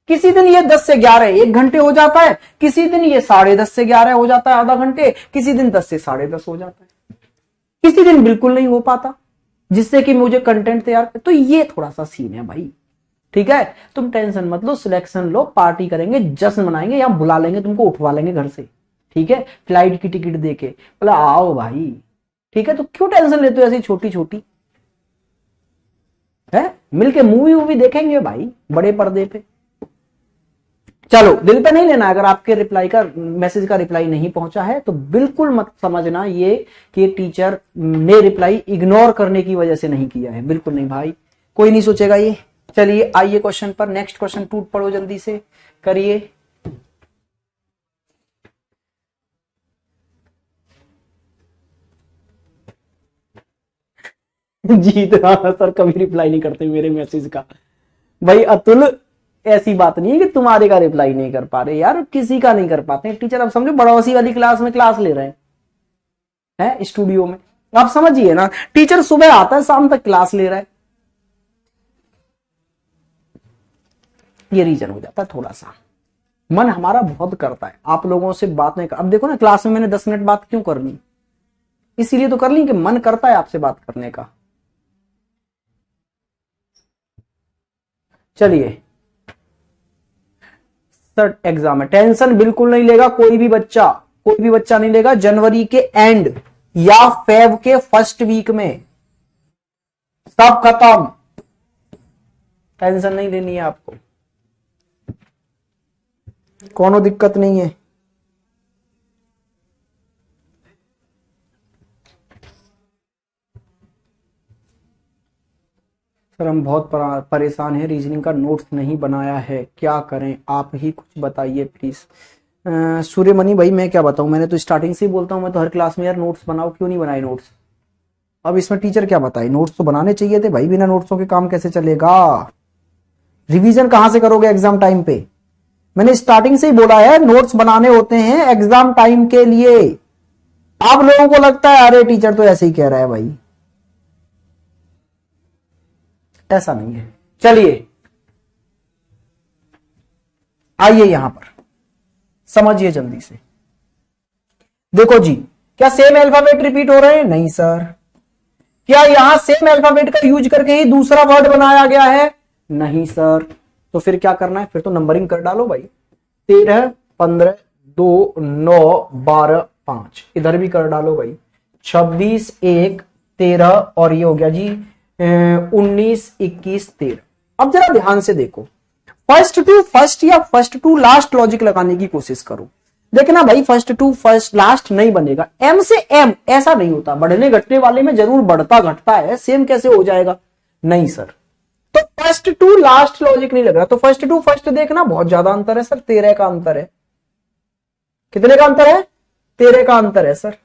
[SPEAKER 1] किसी दिन ये 10 से 11 1 घंटे हो जाता है, किसी दिन ये 10:30 से 11 हो जाता है आधा घंटे, किसी दिन 10 से 10:30 हो जाता है, किसी दिन बिल्कुल नहीं हो पाता जिससे कि मुझे कंटेंट तैयार कर। तो ये थोड़ा सा सीन है भाई। ठीक है, तुम टेंशन मत लो, सिलेक्शन लो, पार्टी करेंगे, जश्न मनाएंगे, या बुला लेंगे तुमको, उठवा लेंगे घर से। ठीक है, फ्लाइट की टिकट देके बोला आओ भाई। ठीक है, तो क्यों टेंशन लेते हो ऐसी छोटी छोटी है। मिलके मूवी वूवी देखेंगे भाई बड़े पर्दे पे। चलो, दिल पे नहीं लेना। अगर आपके रिप्लाई का मैसेज का रिप्लाई नहीं पहुंचा है तो बिल्कुल मत समझना ये कि टीचर ने रिप्लाई इग्नोर करने की वजह से नहीं किया है, बिल्कुल नहीं भाई, कोई नहीं सोचेगा ये। चलिए आइए क्वेश्चन पर। नेक्स्ट क्वेश्चन टूट पड़ो, जल्दी से करिए। जीत सर कभी रिप्लाई नहीं करते मेरे मैसेज का। भाई अतुल, ऐसी बात नहीं है कि तुम्हारे का रिप्लाई नहीं कर पा रहे यार, किसी का नहीं कर पाते टीचर। अब समझो बड़ौसी वाली क्लास में क्लास ले रहे हैं स्टूडियो में। आप समझिए ना, टीचर सुबह आता है, शाम तक क्लास ले रहा है। ये रीजन हो जाता है थोड़ा सा। मन हमारा बहुत करता है आप लोगों से बात नहीं कर। अब देखो ना, क्लास में मैंने 10 मिनट बात क्यों कर ली, इसीलिए तो कर ली कि मन करता है आपसे बात करने का। चलिए, सर एग्जाम है, टेंशन बिल्कुल नहीं लेगा कोई भी बच्चा, कोई भी बच्चा नहीं लेगा। जनवरी के एंड या फेब के फर्स्ट वीक में सब खत्म, टेंशन नहीं लेनी है आपको, कोनो दिक्कत नहीं है। सर हम बहुत परेशान हैं, रीजनिंग का नोट्स नहीं बनाया है, क्या करें आप ही कुछ बताइए प्लीज। सूर्यमणि भाई मैं क्या बताऊं, मैंने तो स्टार्टिंग से ही बोलता हूं मैं तो हर क्लास में यार नोट्स बनाओ, क्यों नहीं बनाए नोट्स। अब इसमें टीचर क्या बताए, नोट्स तो बनाने चाहिए थे भाई, बिना नोट्सों के काम कैसे चलेगा। रिवीजन कहां से करोगे एग्जाम टाइम पे। मैंने स्टार्टिंग से ही बोला है नोट्स बनाने होते हैं एग्जाम टाइम के लिए। आप लोगों को लगता है अरे टीचर तो ऐसे ही कह रहा है भाई, ऐसा नहीं है। चलिए आइए यहां पर समझिए जल्दी से। देखो जी, क्या सेम अल्फाबेट रिपीट हो रहे हैं? नहीं सर। क्या यहां सेम अल्फाबेट का यूज करके ही दूसरा वर्ड बनाया गया है? नहीं सर। तो फिर क्या करना है, फिर तो नंबरिंग कर डालो भाई। 13, 15, 2, 9, 12, 5 इधर भी कर डालो भाई। 26, 1, 13 और ये हो गया जी 19, 21, 13। अब जरा ध्यान से देखो, फर्स्ट टू फर्स्ट या फर्स्ट टू लास्ट लॉजिक लगाने की कोशिश करो। देखना भाई, फर्स्ट टू फर्स्ट लास्ट नहीं बनेगा, एम से एम ऐसा नहीं होता। बढ़ने घटने वाले में जरूर बढ़ता घटता है, सेम कैसे हो जाएगा? नहीं सर। तो फर्स्ट टू लास्ट लॉजिक नहीं लग रहा, तो फर्स्ट टू फर्स्ट देखना बहुत ज्यादा अंतर है सर, 13 का अंतर है। कितने का अंतर है? 13 का अंतर है सर।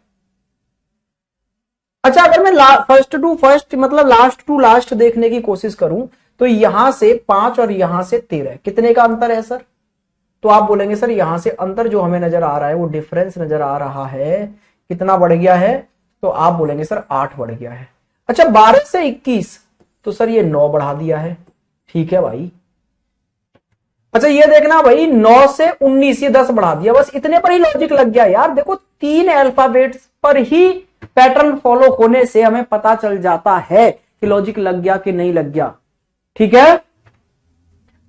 [SPEAKER 1] अच्छा, अगर मैं फर्स्ट टू फर्स्ट मतलब लास्ट टू लास्ट देखने की कोशिश करूं तो यहां से 5 और यहां से 13 कितने का अंतर है सर? तो आप बोलेंगे सर यहां से अंतर जो हमें नजर आ रहा है वो डिफरेंस नजर आ रहा है, कितना बढ़ गया है? तो आप बोलेंगे सर 8 बढ़ गया है। अच्छा, 12 से 21 तो सर ये 9 बढ़ा दिया है। ठीक है भाई। अच्छा ये देखना भाई, 9 से 19 ये 10 बढ़ा दिया, बस इतने पर ही लॉजिक लग गया यार। देखो 3 अल्फाबेट्स पर ही पैटर्न फॉलो होने से हमें पता चल जाता है कि लॉजिक लग गया कि नहीं लग गया। ठीक है,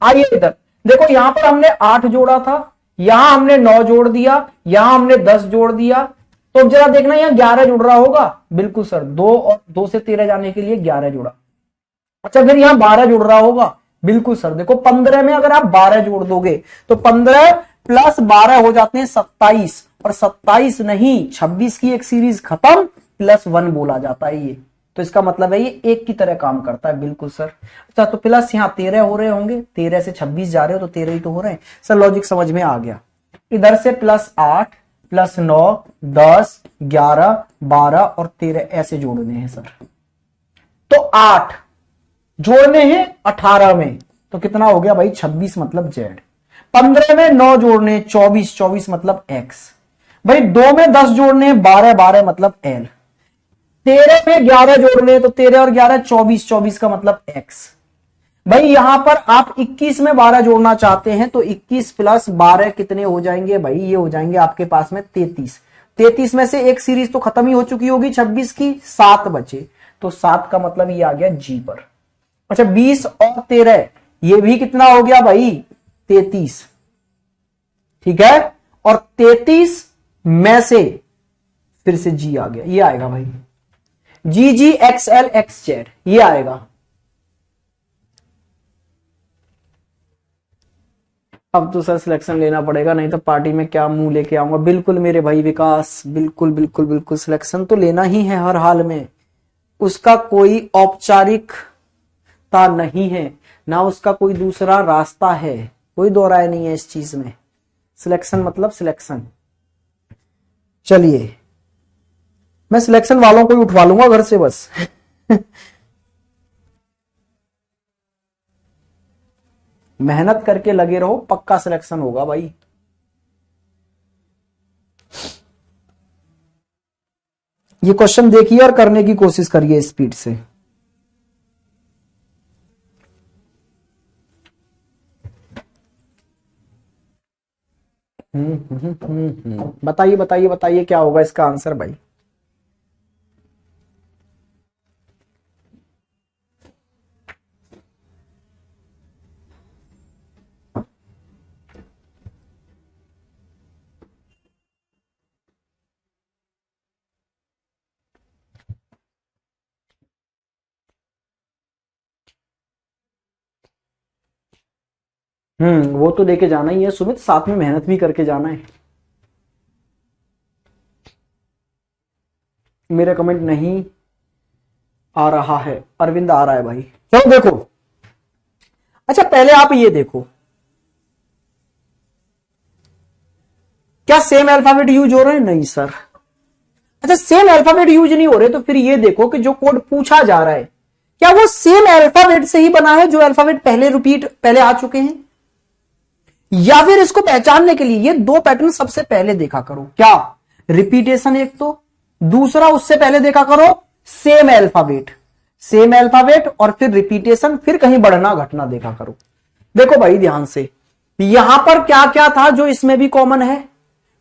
[SPEAKER 1] आइए इधर देखो, यहां पर हमने 8 जोड़ा था, यहां हमने 9 जोड़ दिया, यहां हमने 10 जोड़ दिया, तो जरा देखना यहां 11 जुड़ रहा होगा। बिल्कुल सर, 2 और 2 से 13 जाने के लिए 11 जुड़ा। अच्छा फिर यहां 12 जुड़ रहा होगा। बिल्कुल सर, देखो 15 में अगर आप 12 जोड़ दोगे तो 15 प्लस 12 हो जाते हैं 27, और 27 नहीं 26 की एक सीरीज खत्म, +1 बोला जाता है ये। तो इसका मतलब है ये एक की तरह काम करता है। बिल्कुल सर। अच्छा तो प्लस यहाँ 13 हो रहे होंगे, 13 से 26 जा रहे हो तो 13 ही तो हो रहे हैं सर। लॉजिक समझ में आ गया। इधर से +8 +9 10 11 12 और 13 ऐसे जोड़ने हैं सर। तो 8 जोड़ने हैं 18 में, तो कितना हो गया भाई 26 मतलब Z। 15 में 9 जोड़ने 24, 24 मतलब X। भाई 2 में 10 जोड़ने 12, 12 मतलब L। 13 में 11 जोड़ने तो 13 और 11 24, 24 का मतलब X। भाई यहां पर आप 21 में 12 जोड़ना चाहते हैं तो 21 प्लस 12 कितने हो जाएंगे भाई, ये हो जाएंगे आपके पास में 33। 33 में से एक सीरीज तो खत्म ही हो चुकी होगी 26 की, 7 बचे, तो 7 का मतलब ये आ गया G पर। अच्छा 20 और 13 ये भी कितना हो गया भाई 33, ठीक है। और 33 में से फिर से G आ गया, ये आएगा भाई GG XL XZ, ये आएगा। अब तो सर सिलेक्शन लेना पड़ेगा, नहीं तो पार्टी में क्या मुंह लेके आऊंगा। बिल्कुल मेरे भाई विकास, बिल्कुल बिल्कुल बिल्कुल सिलेक्शन तो लेना ही है हर हाल में, उसका कोई औपचारिकता नहीं है, ना उसका कोई दूसरा रास्ता है, कोई दो राय नहीं है इस चीज में। सिलेक्शन मतलब सिलेक्शन। चलिए मैं सिलेक्शन वालों को ही उठवा लूंगा घर से बस। मेहनत करके लगे रहो, पक्का सिलेक्शन होगा भाई। ये क्वेश्चन देखिए और करने की कोशिश करिए स्पीड से। बताइए बताइए बताइए क्या होगा इसका आंसर भाई। वो तो लेके जाना ही है सुमित, साथ में मेहनत भी करके जाना है। मेरा कमेंट नहीं आ रहा है, अरविंद आ रहा है भाई। चलो देखो, अच्छा पहले आप ये देखो, क्या सेम अल्फाबेट यूज हो रहे हैं? नहीं सर। अच्छा सेम अल्फाबेट यूज नहीं हो रहे तो फिर ये देखो कि जो कोड पूछा जा रहा है क्या वो सेम अल्फाबेट से ही बना है जो अल्फाबेट पहले आ चुके हैं, या फिर इसको पहचानने के लिए ये दो पैटर्न सबसे पहले देखा करो। क्या रिपीटेशन एक तो, दूसरा उससे पहले देखा करो सेम अल्फाबेट, सेम अल्फाबेट और फिर रिपीटेशन, फिर कहीं बढ़ना घटना देखा करो। देखो भाई ध्यान से, यहां पर क्या क्या था जो इसमें भी कॉमन है,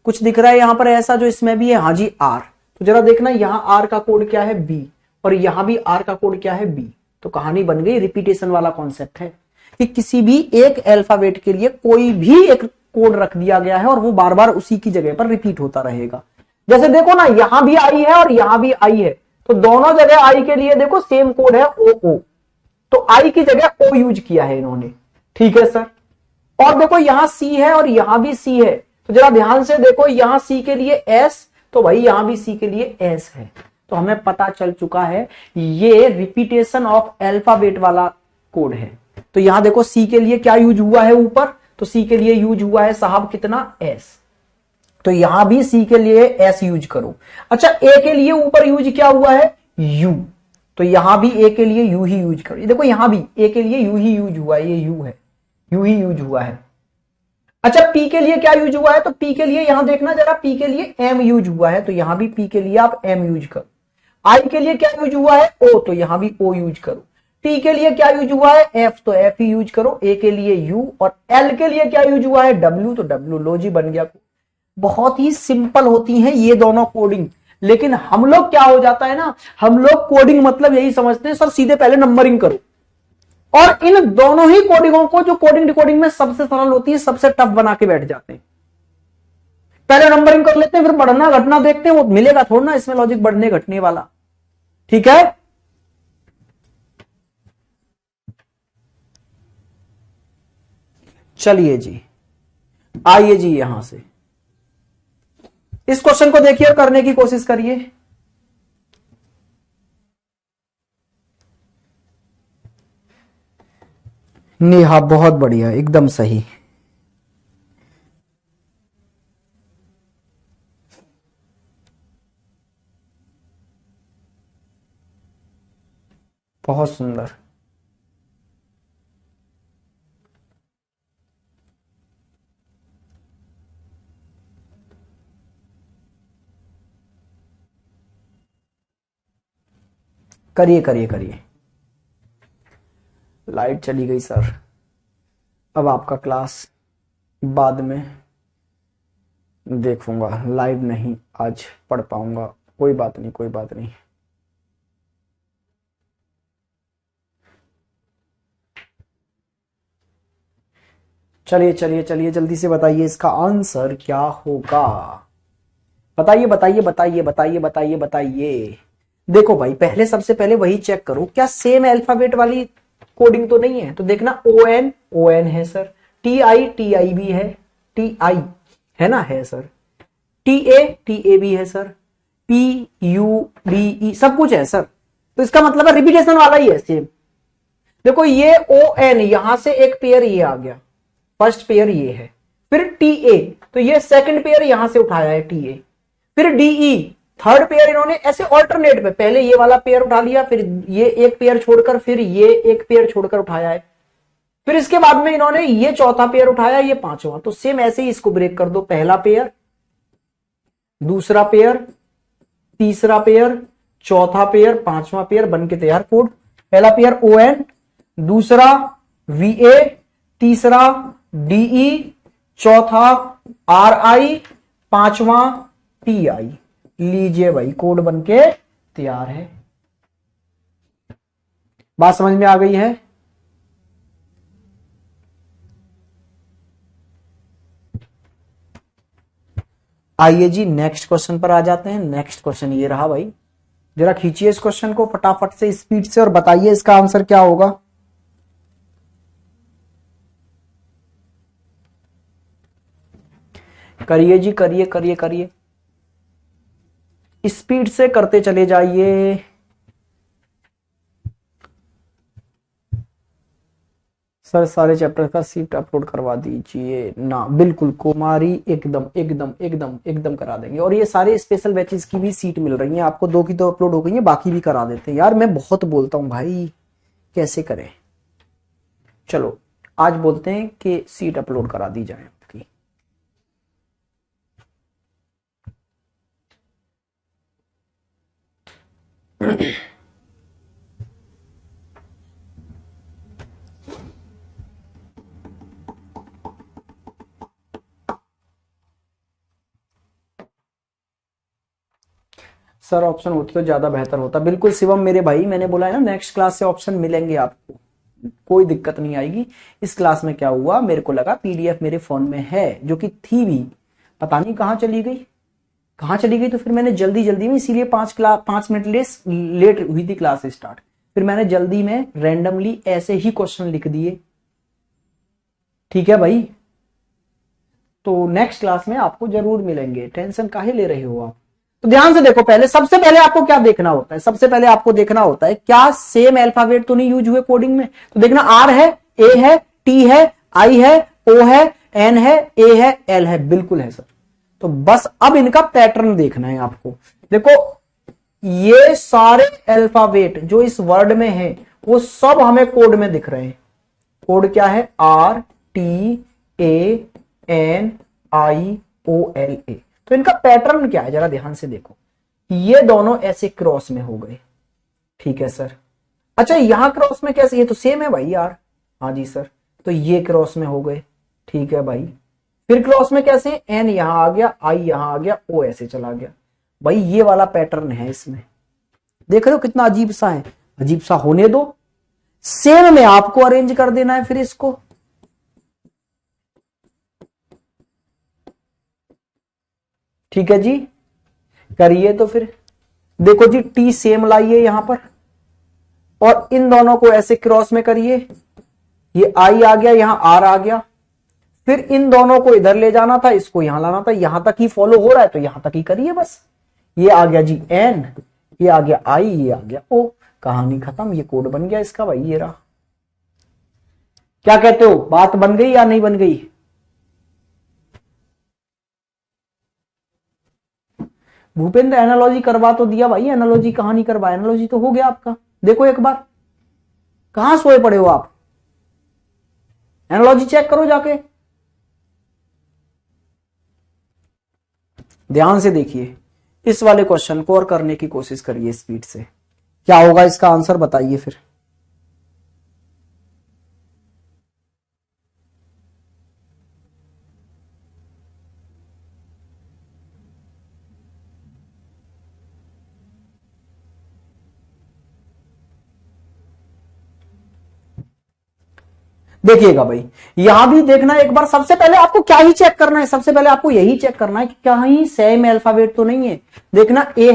[SPEAKER 1] कुछ दिख रहा है यहां पर ऐसा जो इसमें भी है, हाँ जी आर। तो जरा देखना यहां आर का कोड क्या है बी, और यहां भी आर का कोड क्या है बी। तो कहानी बन गई, रिपीटेशन वाला कॉन्सेप्ट है कि किसी भी एक अल्फाबेट के लिए कोई भी एक कोड रख दिया गया है और वो बार बार उसी की जगह पर रिपीट होता रहेगा। जैसे देखो ना यहां भी आई है और यहां भी आई है, तो दोनों जगह आई के लिए देखो सेम कोड है ओ, तो आई की जगह ओ यूज किया है इन्होंने, ठीक है सर। और देखो यहां सी है और यहां भी सी है, तो जरा ध्यान से देखो यहां सी के लिए एस, तो भाई यहां भी सी के लिए एस है। तो हमें पता चल चुका है ये रिपीटेशन ऑफ अल्फाबेट वाला कोड है। तो यहां देखो सी के लिए क्या यूज हुआ है ऊपर, तो सी के लिए यूज हुआ है साहब कितना एस, तो यहां भी सी के लिए एस यूज करो। अच्छा ए के लिए ऊपर यूज क्या हुआ है यू, तो यहां भी ए के लिए यू ही यूज करो। देखो यहां भी ए के लिए यू ही यूज हुआ है, ये यू है, यू ही यूज हुआ है। अच्छा पी के लिए क्या यूज हुआ है, तो पी के लिए यहां देखना जरा, पी के लिए एम यूज हुआ है, तो यहां भी पी के लिए आप एम यूज करो। आई के लिए क्या यूज हुआ है ओ, तो यहां भी ओ यूज करो। टी के लिए क्या यूज हुआ है एफ, तो एफ ही यूज करो। ए के लिए यू, और एल के लिए क्या यूज हुआ है डब्ल्यू, तो डब्ल्यू। लो जी बन गया। बहुत ही सिंपल होती हैं ये दोनों कोडिंग, लेकिन हम लोग क्या हो जाता है ना, हम लोग कोडिंग मतलब यही समझते हैं सर सीधे पहले नंबरिंग करो, और इन दोनों ही कोडिंगों को जो कोडिंग डिकोडिंग में सबसे सरल होती है सबसे टफ बना के बैठ जाते हैं। पहले नंबरिंग कर लेते हैं, फिर बढ़ना घटना देखते हैं, वो मिलेगा थोड़ा ना इसमें लॉजिक बढ़ने घटने वाला। ठीक है, चलिए जी, आइए जी यहां से इस क्वेश्चन को देखिए और करने की कोशिश करिए। नेहा बहुत बढ़िया, एकदम सही। बहुत सुंदर। करिए करिए करिए। लाइट चली गई सर, अब आपका क्लास बाद में देखूंगा, लाइव नहीं आज पढ़ पाऊंगा। कोई बात नहीं, कोई बात नहीं। चलिए चलिए चलिए, जल्दी से बताइए इसका आंसर क्या होगा। बताइए बताइए बताइए बताइए बताइए बताइए। देखो भाई, पहले सबसे पहले वही चेक करो, क्या सेम अल्फाबेट वाली कोडिंग तो नहीं है। तो देखना, ओ एन है सर, टी आई भी है, टी आई है ना, है सर, टी ए भी है sir, P U D E सब कुछ है सर। तो इसका मतलब है रिपीटेशन वाला ही है सेम। देखो ये ओ एन, यहां से एक पेयर ये आ गया, फर्स्ट पेयर ये है, फिर टी ए, तो ये सेकंड पेयर यहां से उठाया है टी ए, फिर डीई थर्ड पेयर इन्होंने ऐसे ऑल्टरनेट पे, पहले ये वाला पेयर उठा लिया, फिर ये एक पेयर छोड़कर, फिर ये एक पेयर छोड़कर उठाया है, फिर इसके बाद में इन्होंने ये चौथा पेयर उठाया, ये पांचवा। तो सेम ऐसे ही इसको ब्रेक कर दो, पहला पेयर, दूसरा पेयर, तीसरा पेयर, चौथा पेयर, पांचवा पेयर, बन के तैयार कोड। पहला पेयर ओ एन, दूसरा वी ए, तीसरा डीई, चौथा आर आई, पांचवा टी आई। लीजिए भाई, कोड बन के तैयार है। बात समझ में आ गई है? आइए जी नेक्स्ट क्वेश्चन पर आ जाते हैं। नेक्स्ट क्वेश्चन ये रहा भाई, जरा खींचिए इस क्वेश्चन को फटाफट से, स्पीड से, और बताइए इसका आंसर क्या होगा। करिए जी, करिए करिए करिए, स्पीड से करते चले जाइए। सर सारे चैप्टर का सीट अपलोड करवा दीजिए ना। बिल्कुल कुमारी, एकदम एकदम एकदम एकदम करा देंगे। और ये सारे स्पेशल बैचेस की भी सीट मिल रही है आपको, 2 की तो अपलोड हो गई है, बाकी भी करा देते हैं। यार मैं बहुत बोलता हूं भाई, कैसे करें। चलो आज बोलते हैं कि सीट अपलोड करा दी जाए आपकी। सर ऑप्शन होते तो ज्यादा बेहतर होता। बिल्कुल शिवम मेरे भाई, मैंने बोला है ना नेक्स्ट क्लास से ऑप्शन मिलेंगे आपको, कोई दिक्कत नहीं आएगी। इस क्लास में क्या हुआ, मेरे को लगा पीडीएफ मेरे फोन में है, जो कि थी भी, पता नहीं कहां चली गई, कहां चली गई। तो फिर मैंने जल्दी जल्दी में, इसीलिए 5 मिनट लेट हुई थी क्लास स्टार्ट, फिर मैंने जल्दी में रैंडमली ऐसे ही क्वेश्चन लिख दिए। ठीक है भाई, तो नेक्स्ट क्लास में आपको जरूर मिलेंगे, टेंशन काहे ले रहे हो आप। तो ध्यान से देखो, पहले सबसे पहले आपको क्या देखना होता है, सबसे पहले आपको देखना होता है क्या सेम अल्फाबेट तो नहीं यूज हुए कोडिंग में। तो देखना, आर है, ए है, टी है, आई है, ओ है, एन है, ए है, एल है, बिल्कुल है सर। तो बस अब इनका पैटर्न देखना है आपको। देखो ये सारे अल्फाबेट जो इस वर्ड में है, वो सब हमें कोड में दिख रहे हैं। कोड क्या है, R T A N I O L A. तो इनका पैटर्न क्या है, जरा ध्यान से देखो। ये दोनों ऐसे क्रॉस में हो गए, ठीक है सर। अच्छा यहां क्रॉस में कैसे, ये तो सेम है भाई यार। हाँ जी सर, तो ये क्रॉस में हो गए, ठीक है भाई। फिर क्रॉस में कैसे, एन यहां आ गया, आई यहां आ गया, ओ ऐसे चला गया भाई। ये वाला पैटर्न है इसमें, देख रहे हो कितना अजीब सा है। अजीब सा होने दो, सेम में आपको अरेंज कर देना है फिर इसको। ठीक है जी, करिए तो फिर देखो जी, टी सेम लाइए यहां पर और इन दोनों को ऐसे क्रॉस में करिए, ये आई आ गया, यहां आर आ गया, फिर इन दोनों को इधर ले जाना था, इसको यहां लाना था, यहां तक ही फॉलो हो रहा है तो यहां तक ही करिए बस। ये आ गया जी एन, ये आ गया आई, ये आ गया ओ, कहानी खत्म, ये कोड बन गया इसका भाई, ये रहा। क्या कहते हो, बात बन गई या नहीं बन गई? भूपेंद्र एनालॉजी करवा तो दिया भाई, एनालॉजी कहां नहीं करवाया, एनालॉजी तो हो गया आपका। देखो एक बार, कहां सोए पड़े हो आप, एनालॉजी चेक करो जाके, ध्यान से देखिए इस वाले क्वेश्चन को और करने की कोशिश करिए स्पीड से। क्या होगा इसका आंसर बताइए फिर। देखिएगा भाई, यहां भी देखना एक बार, सबसे पहले आपको क्या ही चेक करना है, सबसे पहले आपको यही चेक करना है कि कहीं सेम अल्फाबेट तो नहीं है। देखना, ए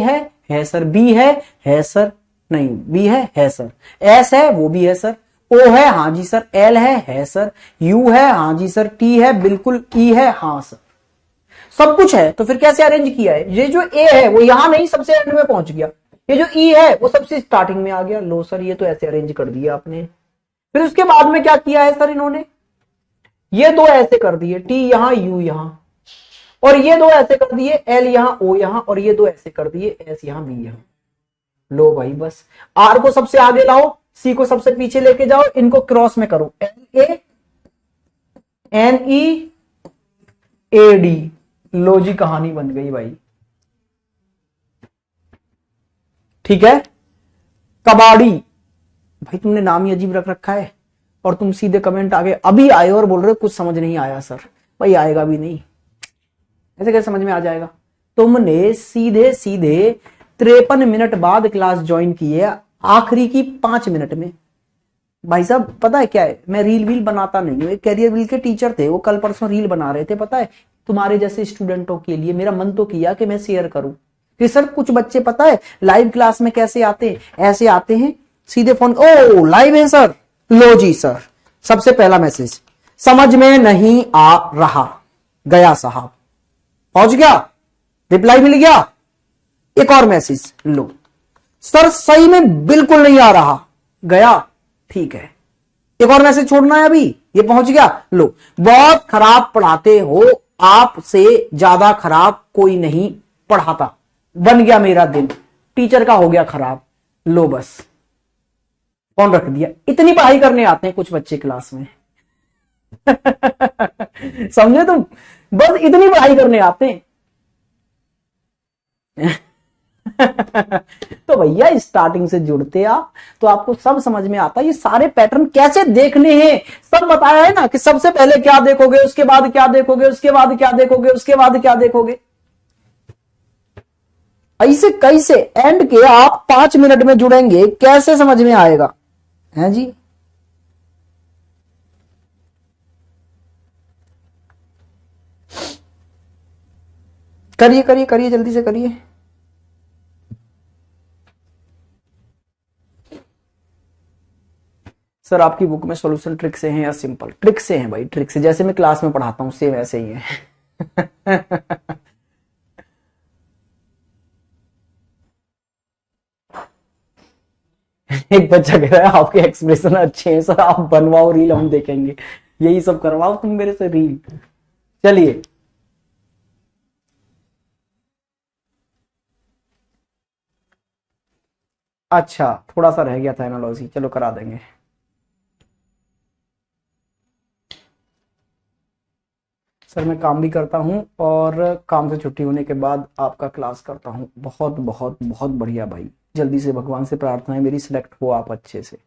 [SPEAKER 1] है सर, बी है सर, नहीं बी है सर, एस है वो भी है सर, ओ है हाँ जी सर, एल है सर, यू है हाँ जी सर, टी है बिल्कुल, ई है हाँ सर, सब कुछ है। तो फिर कैसे अरेंज किया है, ये जो ए है वो यहां नहीं सबसे एंड में पहुंच गया, ये जो ई है वो सबसे स्टार्टिंग में आ गया। लो सर, ये तो ऐसे अरेंज कर दिया आपने। फिर उसके बाद में क्या किया है सर इन्होंने, ये दो ऐसे कर दिए, टी यहां यू यहां, और ये दो ऐसे कर दिए, एल यहां ओ यहां, और ये दो ऐसे कर दिए, एस यहां बी यहां। लो भाई बस, आर को सबसे आगे लाओ, सी को सबसे पीछे लेके जाओ, इनको क्रॉस में करो, L A N E A D. लो जी, कहानी बन गई भाई। ठीक है, कबाड़ी, भाई तुमने नाम ही अजीब रख रखा है, और तुम सीधे कमेंट आगे अभी आए और बोल रहे हो कुछ समझ नहीं आया सर। भाई आएगा भी नहीं, ऐसे कैसे समझ में आ जाएगा। तुमने सीधे सीधे 53 मिनट बाद क्लास ज्वाइन की है, आखिरी की 5 मिनट में। भाई साहब पता है क्या है, मैं रील वील बनाता नहीं हूँ, कैरियर वील के टीचर थे वो, कल परसों रील बना रहे थे, पता है तुम्हारे जैसे स्टूडेंटों के लिए मेरा मन तो किया कि मैं शेयर करूं कि सर कुछ बच्चे पता है लाइव क्लास में कैसे आते हैं, ऐसे आते हैं सीधे फोन, ओ लाइव है सर, लो जी सर, सबसे पहला मैसेज, समझ में नहीं आ रहा, गया साहब, पहुंच गया, रिप्लाई मिल गया, एक और मैसेज, लो सर सही में बिल्कुल नहीं आ रहा, गया, ठीक है, एक और मैसेज छोड़ना है अभी, ये पहुंच गया, लो बहुत खराब पढ़ाते हो, आपसे ज्यादा खराब कोई नहीं पढ़ाता, बन गया मेरा दिन, टीचर का हो गया खराब। लो बस फोन रख दिया। इतनी पढ़ाई करने आते हैं कुछ बच्चे क्लास में समझे तुम, बस इतनी पढ़ाई करने आते हैं तो भैया स्टार्टिंग से जुड़ते आप तो आपको सब समझ में आता है, ये सारे पैटर्न कैसे देखने हैं सब बताया है ना, कि सबसे पहले क्या देखोगे, उसके बाद क्या देखोगे, उसके बाद क्या देखोगे, उसके बाद क्या देखोगे, ऐसे कैसे एंड के आप 5 मिनट में जुड़ेंगे, कैसे समझ में आएगा है जी। करिए करिए करिए, जल्दी से करिए। सर आपकी बुक में सॉल्यूशन ट्रिक से हैं या सिंपल? ट्रिक से हैं भाई, ट्रिक से, जैसे मैं क्लास में पढ़ाता हूं सेम ऐसे ही है एक बच्चा कह रहा है आपके एक्सप्रेशन अच्छे हैं सर, आप बनवाओ रील, हम देखेंगे, यही सब करवाओ तुम मेरे से रील। चलिए अच्छा, थोड़ा सा रह गया था एनालॉजी, चलो करा देंगे। सर मैं काम भी करता हूँ और काम से छुट्टी होने के बाद आपका क्लास करता हूँ, बहुत बहुत बहुत बढ़िया भाई, जल्दी से भगवान से प्रार्थना है मेरी सिलेक्ट हो आप अच्छे से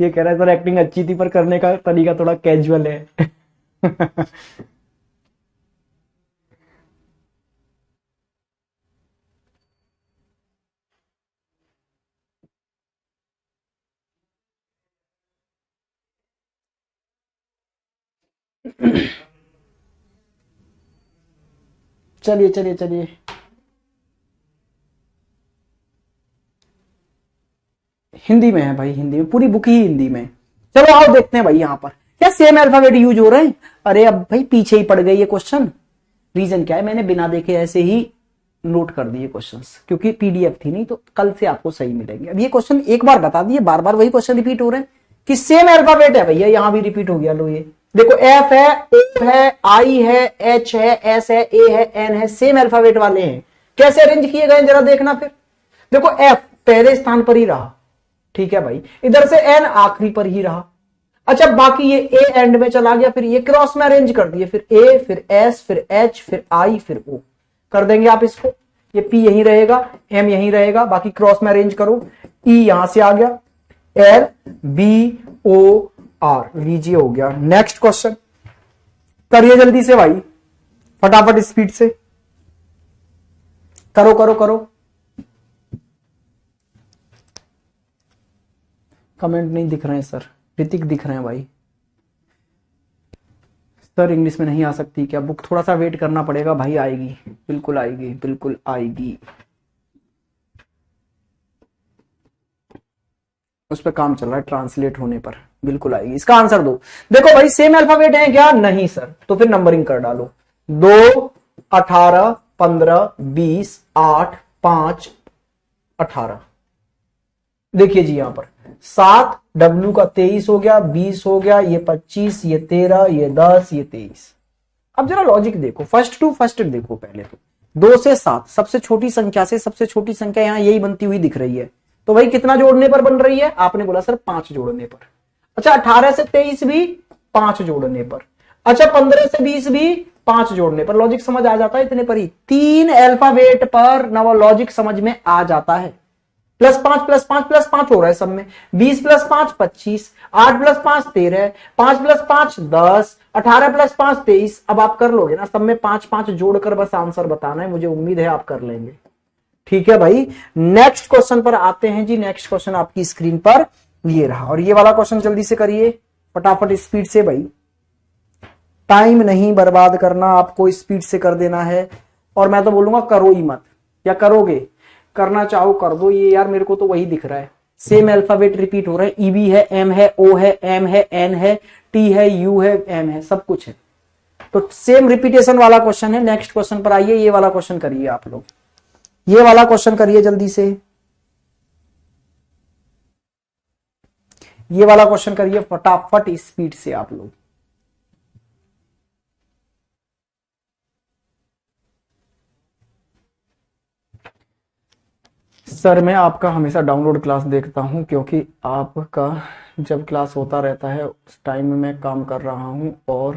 [SPEAKER 1] ये कह रहा है सर एक्टिंग अच्छी थी पर करने का तरीका थोड़ा कैजुअल है चलिए चलिए चलिए, हिंदी में है भाई, हिंदी में, पूरी बुक ही हिंदी में। चलो आओ देखते हैं भाई यहाँ पर क्या सेम अल्फाबेट यूज हो रहे हैं। अरे अब भाई पीछे ही पड़ गए ये क्वेश्चन। रीजन क्या है, मैंने बिना देखे ऐसे ही नोट कर दिए क्वेश्चंस, क्योंकि पीडीएफ थी नहीं, तो कल से आपको सही मिलेंगे। अब ये क्वेश्चन एक बार बता दिए, बार बार वही क्वेश्चन रिपीट हो रहे हैं कि सेम अल्फाबेट है भैया, यहां भी रिपीट हो गया। लो ये देखो, एफ है, ओ है, आई है, एच है, एस है, ए है, एन है, सेम अल्फाबेट वाले हैं। कैसे अरेंज किए गए जरा देखना। फिर देखो एफ पहले स्थान पर ही रहा, ठीक है भाई, इधर से एन आखिरी पर ही रहा। अच्छा बाकी ये ए एंड में चला गया, फिर ये क्रॉस में अरेंज कर दिए, फिर ए, फिर एस, फिर एच, फिर आई, फिर ओ कर देंगे आप इसको। ये पी यहीं रहेगा, एम यहीं रहेगा, बाकी क्रॉस में अरेंज करो। ई यहां से आ गया, एल, बी, ओ, आर, लीजिए हो गया। नेक्स्ट क्वेश्चन करिए जल्दी से भाई, फटाफट स्पीड से करो करो करो। कमेंट नहीं दिख रहे हैं सर, ऋतिक दिख रहे हैं भाई। सर इंग्लिश में नहीं आ सकती क्या बुक? थोड़ा सा वेट करना पड़ेगा भाई, आएगी, बिल्कुल आएगी, बिल्कुल आएगी, उस पर काम चल रहा है, ट्रांसलेट होने पर बिल्कुल आएगी। इसका आंसर दो। देखो भाई सेम अल्फाबेट है क्या? नहीं सर, तो फिर नंबरिंग कर डालो। 2, 18, 15, 20, 8, 5, 18। देखिए जी यहां पर 7, डब्ल्यू का 23 हो गया, 20 हो गया, ये 25, ये 13, ये 10, ये 23। अब जरा लॉजिक देखो, फर्स्ट टू फर्स्ट देखो पहले तो। 2 से 7 सबसे छोटी संख्या से सबसे छोटी संख्या यहां यही बनती हुई दिख रही है, तो भाई कितना जोड़ने पर बन रही है? आपने बोला सर 5 जोड़ने पर। अच्छा 18 से 23 भी 5 जोड़ने पर। अच्छा 15 से 20 भी 5 जोड़ने पर। लॉजिक समझ आ जाता है इतने पर ही, 3 अल्फाबेट पर नवा लॉजिक समझ में आ जाता है। +5 +5 +5 हो रहा है सब में। 20 + 5 25, 8 + 5 13, 5 + 5 10, 18 + 5 23। अब आप कर लोगे ना, सब में 5 5 जोड़कर बस आंसर बताना है, मुझे उम्मीद है आप कर लेंगे। ठीक है भाई, नेक्स्ट क्वेश्चन पर आते हैं जी। नेक्स्ट क्वेश्चन आपकी स्क्रीन पर ये रहा, और ये वाला क्वेश्चन जल्दी से करिए फटाफट स्पीड से भाई, टाइम नहीं बर्बाद करना, आपको स्पीड से कर देना है। और मैं तो बोलूंगा करो ही मत, या करोगे, करना चाहो कर दो। ये यार मेरे को तो वही दिख रहा है, सेम अल्फाबेट रिपीट हो रहा है। ईबी है, एम है, ओ है, एम है, एन है, टी है, यू है, एम है, सब कुछ है, तो सेम रिपीटेशन वाला क्वेश्चन है। नेक्स्ट क्वेश्चन पर आइए, ये वाला क्वेश्चन करिए आप लोग, ये वाला क्वेश्चन करिए जल्दी से, ये वाला क्वेश्चन करिए फटाफट स्पीड से आप लोग। सर मैं आपका हमेशा डाउनलोड क्लास देखता हूं, क्योंकि आपका जब क्लास होता रहता है उस टाइम में मैं काम कर रहा हूं और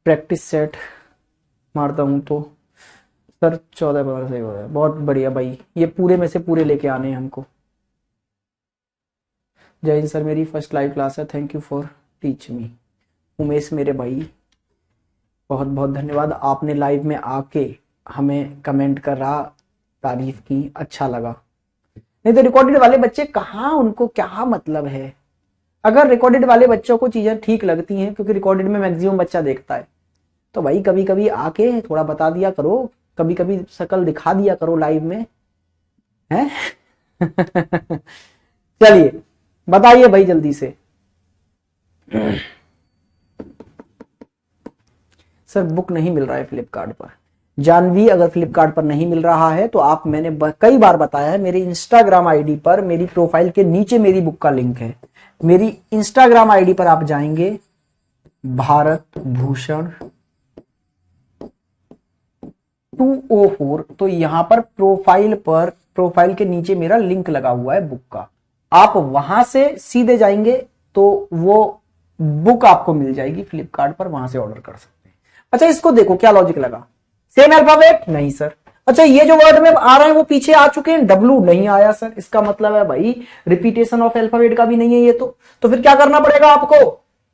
[SPEAKER 1] प्रैक्टिस सेट मारता हूं। तो सर 14-15 सही हो रहा है, बहुत बढ़िया भाई, ये पूरे में से पूरे लेके आने हैं हमको। जय हिंद सर, मेरी फर्स्ट लाइव क्लास है, thank you for teach me. Umesh मेरे भाई बहुत बहुत धन्यवाद, आपने लाइव में आके हमें कमेंट करा, तारीफ की, अच्छा लगा। नहीं तो रिकॉर्डेड वाले बच्चे कहाँ, उनको क्या मतलब है? अगर रिकॉर्डेड वाले बच्चों को चीजें ठीक लगती हैं, क्योंकि रिकॉर्डेड में मैक्सिमम बच्चा देखता है, तो भाई कभी कभी आके थोड़ा बता दिया करो, कभी कभी शक्ल दिखा दिया करो लाइव में, हैं? चलिए बताइए भाई जल्दी से। सर बुक नहीं मिल रहा है फ्लिपकार्ट पर। जानवी, अगर फ्लिपकार्ट पर नहीं मिल रहा है तो आप, मैंने कई बार बताया है, मेरी इंस्टाग्राम आईडी पर, मेरी प्रोफाइल के नीचे मेरी बुक का लिंक है। मेरी इंस्टाग्राम आईडी पर आप जाएंगे, भारत भूषण 204, तो यहां पर प्रोफाइल के नीचे मेरा लिंक लगा हुआ है बुक का, आप वहां से सीधे जाएंगे तो वो बुक आपको मिल जाएगी फ्लिपकार्ट पर, वहां से ऑर्डर कर सकते हैं। अच्छा इसको देखो क्या लॉजिक लगा, सेम अल्फाबेट नहीं सर। अच्छा ये जो वर्ड में आ रहे हैं वो पीछे आ चुके हैं, डब्लू नहीं आया सर, इसका मतलब है भाई रिपीटेशन ऑफ अल्फाबेट का भी नहीं है ये तो फिर क्या करना पड़ेगा आपको?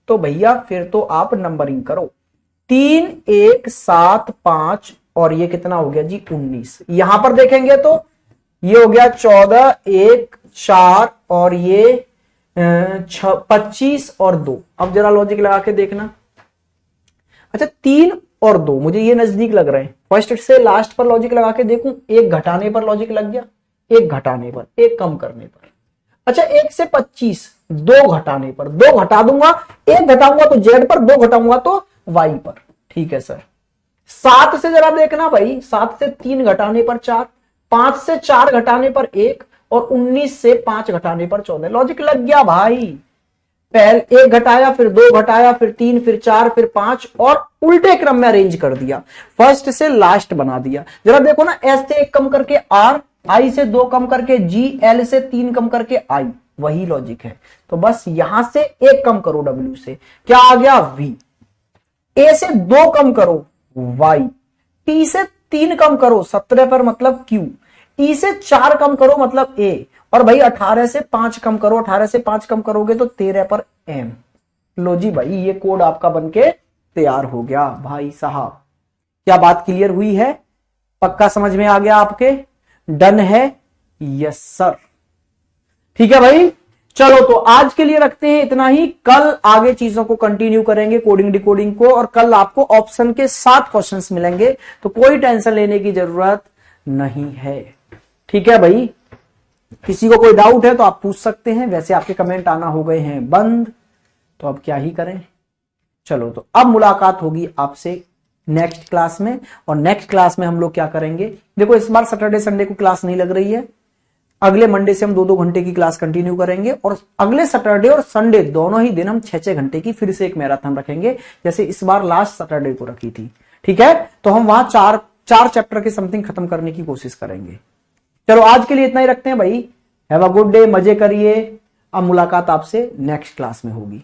[SPEAKER 1] तो भैया फिर तो आप नंबरिंग करो, 3 1 7 5, और ये कितना हो गया जी 19। यहां पर देखेंगे तो ये हो गया 14 1 4, और ये 25 और 2। अब जरा लॉजिक लगा के देखना, अच्छा 3 और 2 मुझे ये नजदीक लग रहे हैं, फर्स्ट से लास्ट पर लॉजिक लगा के देखूं, एक घटाने पर लॉजिक लग गया, एक घटाने पर, एक कम करने पर। अच्छा 1 से 25, 2 घटाने पर, 2 घटा दूंगा, 1 घटाऊंगा तो जेड पर, 2 घटाऊंगा तो वाई पर। ठीक है सर। 7 से जरा देखना भाई, 7 से 3 घटाने पर 4, 5 से 4 घटाने पर 1 और 19 से 5 घटाने पर 14। लॉजिक लग गया भाई। पहले 1 घटाया, फिर 2 घटाया, फिर 3, फिर 4, फिर 5 और उल्टे क्रम में अरेंज कर दिया, फर्स्ट से लास्ट बना दिया। जरा देखो ना, एस से 1 कम करके आर, आई से 2 कम करके जी, एल से 3 कम करके आई, वही लॉजिक है। तो बस यहां से 1 कम करो डब्ल्यू से, क्या आ गया वी। ए से 2 कम करो वाई, टी से 3 कम करो 17 पर मतलब क्यू, ई से 4 कम करो मतलब ए, और भाई 18 से 5 कम करो, 18 से 5 कम करोगे तो 13 पर एम। लो जी भाई, ये कोड आपका बनके तैयार हो गया भाई साहब। क्या बात क्लियर हुई है? पक्का समझ में आ गया आपके? डन है? Yes sir. ठीक है भाई, चलो तो आज के लिए रखते हैं इतना ही। कल आगे चीजों को कंटिन्यू करेंगे, कोडिंग डिकोडिंग को, और कल आपको ऑप्शन के 7 क्वेश्चंस मिलेंगे, तो कोई टेंशन लेने की जरूरत नहीं है। ठीक है भाई, किसी को कोई डाउट है तो आप पूछ सकते हैं, वैसे आपके कमेंट आना हो गए हैं बंद, तो अब क्या ही करें। चलो तो अब मुलाकात होगी आपसे नेक्स्ट क्लास में, और नेक्स्ट क्लास में हम लोग क्या करेंगे, देखो इस बार सैटरडे संडे को क्लास नहीं लग रही है, अगले मंडे से हम 2-2 घंटे की क्लास कंटिन्यू करेंगे, और अगले सैटरडे और संडे दोनों ही दिन हम 6-6 घंटे की फिर से एक मैराथन रखेंगे, जैसे इस बार लास्ट सैटरडे को रखी थी। ठीक है, तो हम वहां 4 चैप्टर के समथिंग खत्म करने की कोशिश करेंगे। चलो आज के लिए इतना ही रखते हैं भाई। हैव अ गुड डे, मजे करिए। अब मुलाकात आपसे नेक्स्ट क्लास में होगी।